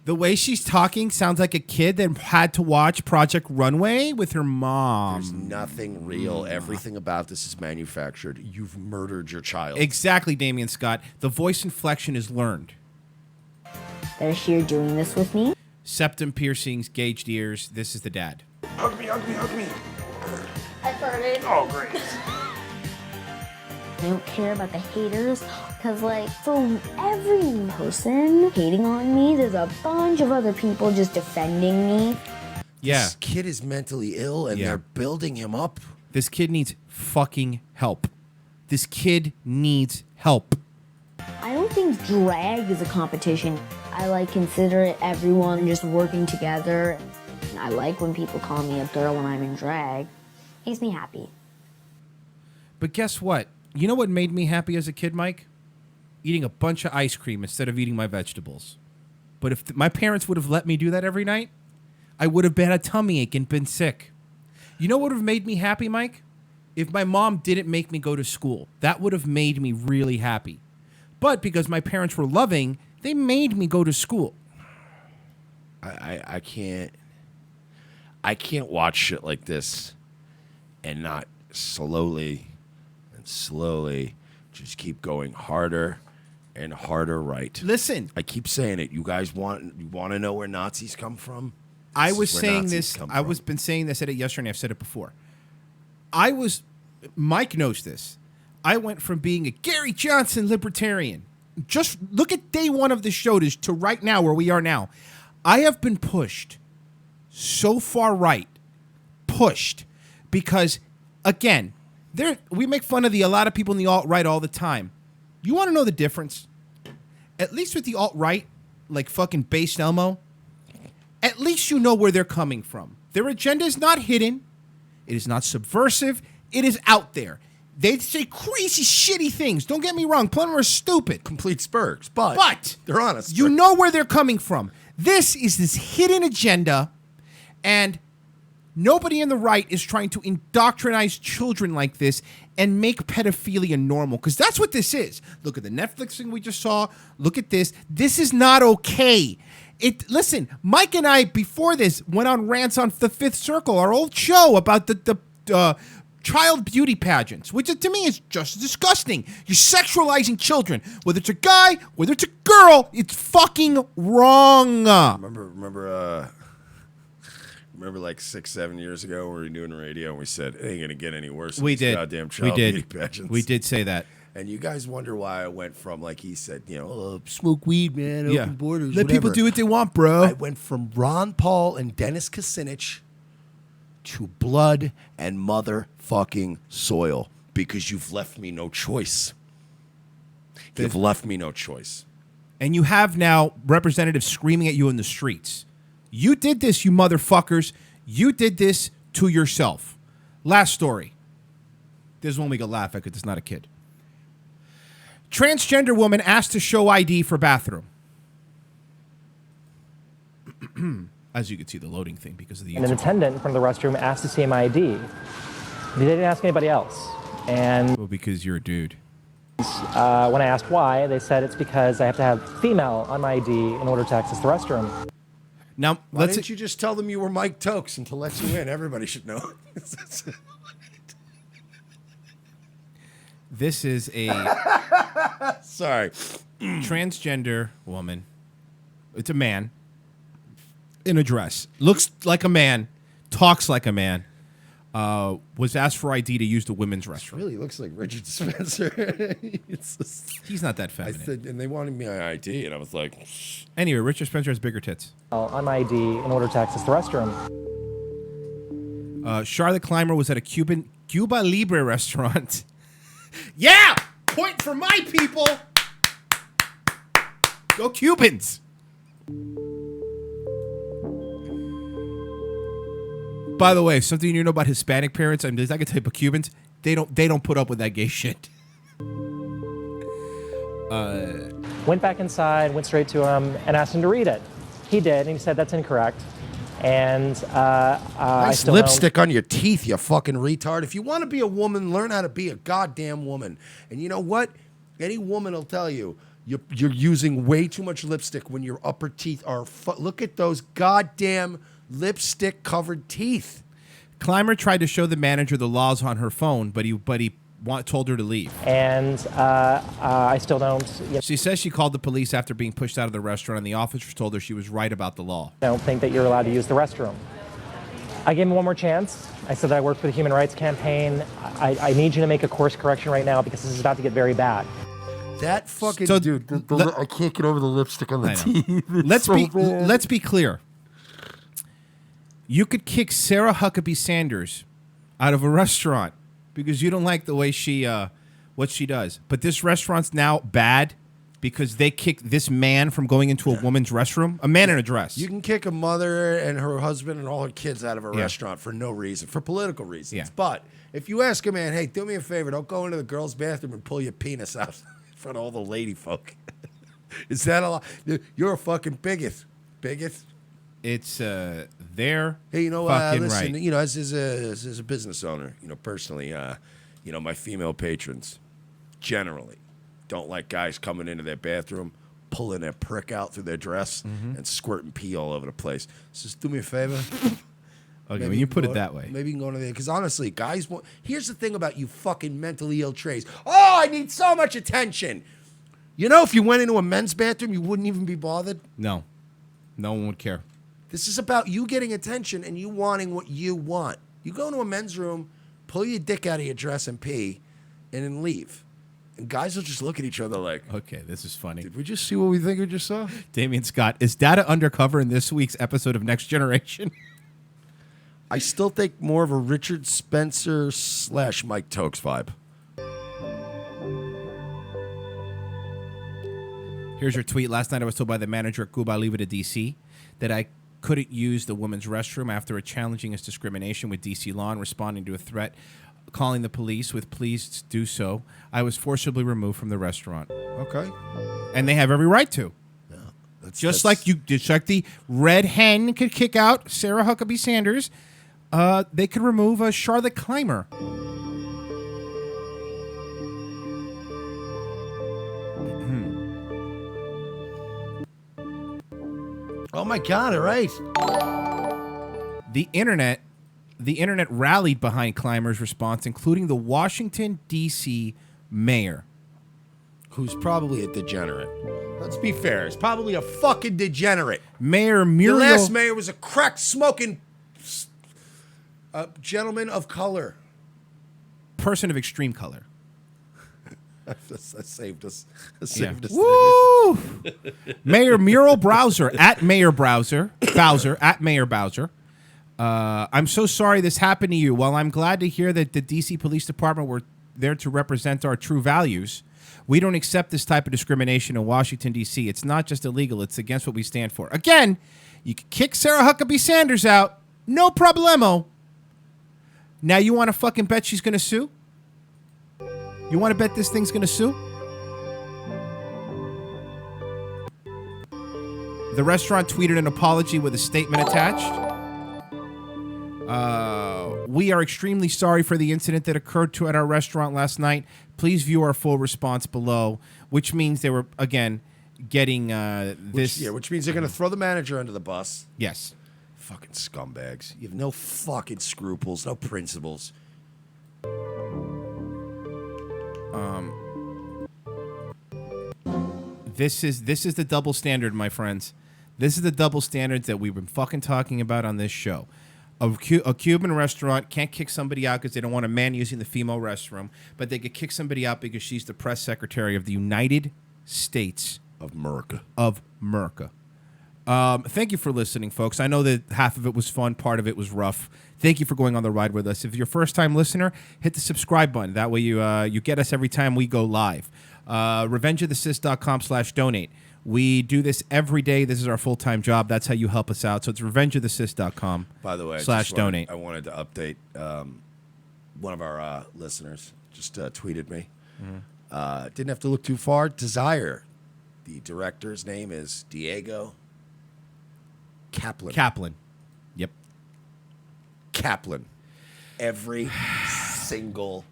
The way she's talking sounds like a kid that had to watch Project Runway with her mom. There's nothing real. Everything about this is manufactured. You've murdered your child. Exactly, Damian Scott. The voice inflection is learned. They're here doing this with me. Septum piercings, gauged ears. This is the dad. Hug me, hug me, hug me. I farted. Oh, great. I don't care about the haters, because like for every person hating on me, there's a bunch of other people just defending me. Yeah. This kid is mentally ill and they're building him up. This kid needs fucking help. This kid needs help. I don't think drag is a competition. I like consider it everyone just working together. I like when people call me a girl when I'm in drag. Makes me happy. But guess what? You know what made me happy as a kid, Mike? Eating a bunch of ice cream instead of eating my vegetables. But if my parents would have let me do that every night, I would have had a tummy ache and been sick. You know what would have made me happy, Mike? If my mom didn't make me go to school. That would have made me really happy. But because my parents were loving, they made me go to school. I can't watch shit like this and not slowly just keep going harder and harder right. Listen. I keep saying it. You guys want to know where Nazis come from? I was saying this. I was been saying this. I said it yesterday. I've said it before. Mike knows this. I went from being a Gary Johnson libertarian. Just look at day one of the show to right now where we are now. I have been pushed so far right. Pushed. Because, again, we make fun of a lot of people in the alt-right all the time. You want to know the difference? At least with the alt-right, like fucking Base Elmo, at least you know where they're coming from. Their agenda is not hidden. It is not subversive. It is out there. They say crazy, shitty things. Don't get me wrong. Plenty are stupid. Complete spurgs. But they're honest. You know where they're coming from. This is this hidden agenda, and nobody in the right is trying to indoctrinize children like this and make pedophilia normal, because that's what this is. Look at the Netflix thing we just saw. Look at this. This is not okay. Listen, Mike and I before this went on rants on the Fifth Circle, our old show about the child beauty pageants, which to me is just disgusting. You're sexualizing children, whether it's a guy, whether it's a girl. It's fucking wrong. Remember like 6-7 years ago when we were doing radio and we said it ain't gonna get any worse than We these did. goddamn We child did. beauty pageants. We did say that. And you guys wonder why I went from, like he said, smoke weed, man, Yeah. open borders, Let people whatever. do what they want, bro. I went from Ron Paul and Dennis Kucinich to blood and motherfucking soil because you've left me no choice. You've left me no choice. And you have now representatives screaming at you in the streets. You did this, you motherfuckers. You did this to yourself. Last story. This is one we could laugh at because it's not a kid. Transgender woman asked to show ID for bathroom. As you can see, the loading thing because of the And an attendant from the restroom asked to see my ID. They didn't ask anybody else. And well, because you're a dude. When I asked why, they said it's because I have to have female on my ID in order to access the restroom. Now, why didn't you just tell them you were Mike Tokes and to let you in? Everybody should know. This is a sorry transgender woman. It's a man in a dress. Looks like a man. Talks like a man. Was asked for ID to use the women's restroom. Really looks like Richard Spencer. He's not that feminine. I said, and they wanted me on ID, and I was like, Anyway, Richard Spencer has bigger tits. On my ID in order to access the restroom. Charlotte Clymer was at a Cuba Libre restaurant. Yeah! Point for my people! Go Cubans! By the way, something you know about Hispanic parents, I mean, there's like a type of Cubans, they don't put up with that gay shit. Went back inside, went straight to him, and asked him to read it. He did, and he said that's incorrect. And I nice still lipstick on your teeth, you fucking retard. If you want to be a woman, learn how to be a goddamn woman. And you know what? Any woman will tell you, you're using way too much lipstick when your upper teeth are... Look at those goddamn lipstick-covered teeth. Clymer tried to show the manager the laws on her phone, but he told her to leave. And I still don't... She says she called the police after being pushed out of the restaurant, and the officers told her she was right about the law. I don't think that you're allowed to use the restroom. I gave him one more chance. I said that I work for the Human Rights Campaign. I need you to make a course correction right now because this is about to get very bad. That fucking dude, I can't get over the lipstick on the I know. teeth. Let's be clear. You could kick Sarah Huckabee Sanders out of a restaurant because you don't like the way she what she does. But this restaurant's now bad because they kicked this man from going into a woman's restroom. A man in a dress. You can kick a mother and her husband and all her kids out of a Yeah. restaurant for no reason, for political reasons. Yeah. But if you ask a man, hey, do me a favor, don't go into the girls' bathroom and pull your penis out in front of all the lady folk. Is that a lot? You're a fucking bigot. Bigot. It's their Hey, you know, fucking listen, right. you know, as a business owner, you know, personally, you know, my female patrons generally don't like guys coming into their bathroom, pulling their prick out through their dress and squirting pee all over the place. So just do me a favor. Okay, when you put it that way. Maybe you can go into there. Because honestly, guys want... Here's the thing about you fucking mentally ill trays. Oh, I need so much attention. You know, if you went into a men's bathroom, you wouldn't even be bothered. No. No one would care. This is about you getting attention and you wanting what you want. You go into a men's room, pull your dick out of your dress and pee, and then leave. And guys will just look at each other like, okay, this is funny. Did we just see what we think we just saw? Damian Scott, is data undercover in this week's episode of Next Generation? I still think more of a Richard Spencer / Mike Tokes vibe. Here's your tweet. Last night I was told by the manager at Cuba Libre DC that I couldn't use the women's restroom after challenging his discrimination with DC law and responding to a threat, calling the police with please do so. I was forcibly removed from the restaurant. Okay. And they have every right to. Just like the Red Hen could kick out Sarah Huckabee Sanders, they could remove Charlotte Clymer. Oh my God! All right. The internet rallied behind Clymer's response, including the Washington, D.C. mayor. Who's probably a degenerate. Let's be fair. He's probably a fucking degenerate. Mayor Muriel... The last mayor was a crack-smoking gentleman of color. Person of extreme color. That saved us. Woo! Mayor Muriel Bowser, at Mayor Bowser, at Mayor Bowser. I'm so sorry this happened to you. While I'm glad to hear that the D.C. Police Department were there to represent our true values, we don't accept this type of discrimination in Washington, D.C. It's not just illegal. It's against what we stand for. Again, you can kick Sarah Huckabee Sanders out. No problemo. Now you want to fucking bet she's going to sue? You want to bet this thing's going to sue? The restaurant tweeted an apology with a statement attached. We are extremely sorry for the incident that occurred at our restaurant last night. Please view our full response below, which means they were, again, getting this. Which means they're going to throw the manager under the bus. Yes. Fucking scumbags. You have no fucking scruples, no principles. This is the double standard, my friends. This is the double standards that we've been fucking talking about on this show. A Cuban restaurant can't kick somebody out because they don't want a man using the female restroom, but they could kick somebody out because she's the press secretary of the United States of America. Thank you for listening, folks. I know that half of it was fun, part of it was rough. Thank you for going on the ride with us. If you're a first-time listener, hit the subscribe button. That way you get us every time we go live. RevengeOfTheSys.com/donate. We do this every day. This is our full-time job. That's how you help us out. So it's RevengeOfTheSys.com. By the way, /donate. I wanted to update one of our listeners. Just tweeted me. Mm-hmm. Didn't have to look too far. Desire. The director's name is Diego Kaplan. Yep. Kaplan. Every single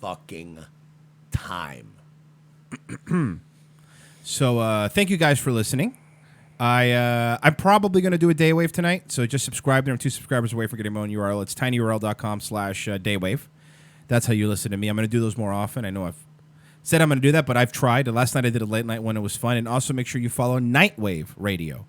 fucking time. So thank you guys for listening. I'm probably going to do a Daywave tonight, so just subscribe. There are 2 subscribers away for getting my own URL. It's tinyurl.com/Daywave. That's how you listen to me. I'm going to do those more often. I know I've said I'm going to do that, but I've tried. Last night I did a late night one. It was fun. And also make sure you follow Nightwave Radio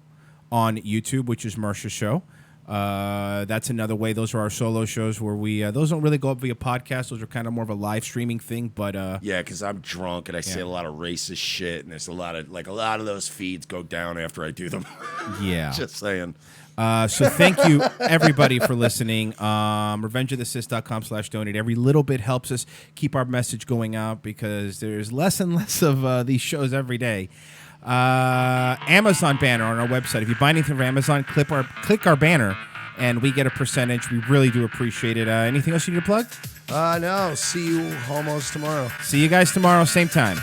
on YouTube, which is Mercer's show. That's another way. Those are our solo shows where we those don't really go up via podcast. Those are kind of more of a live streaming thing. But yeah, because I'm drunk and I say a lot of racist shit, and there's a lot of those feeds go down after I do them. Yeah, just saying. So thank you everybody for listening. RevengeOfTheSys.com/donate. Every little bit helps us keep our message going out because there's less and less of these shows every day. Amazon banner on our website. If you buy anything from Amazon, click our banner, and we get a percentage. We really do appreciate it. Anything else you need to plug? No. See you homos tomorrow. See you guys tomorrow, same time.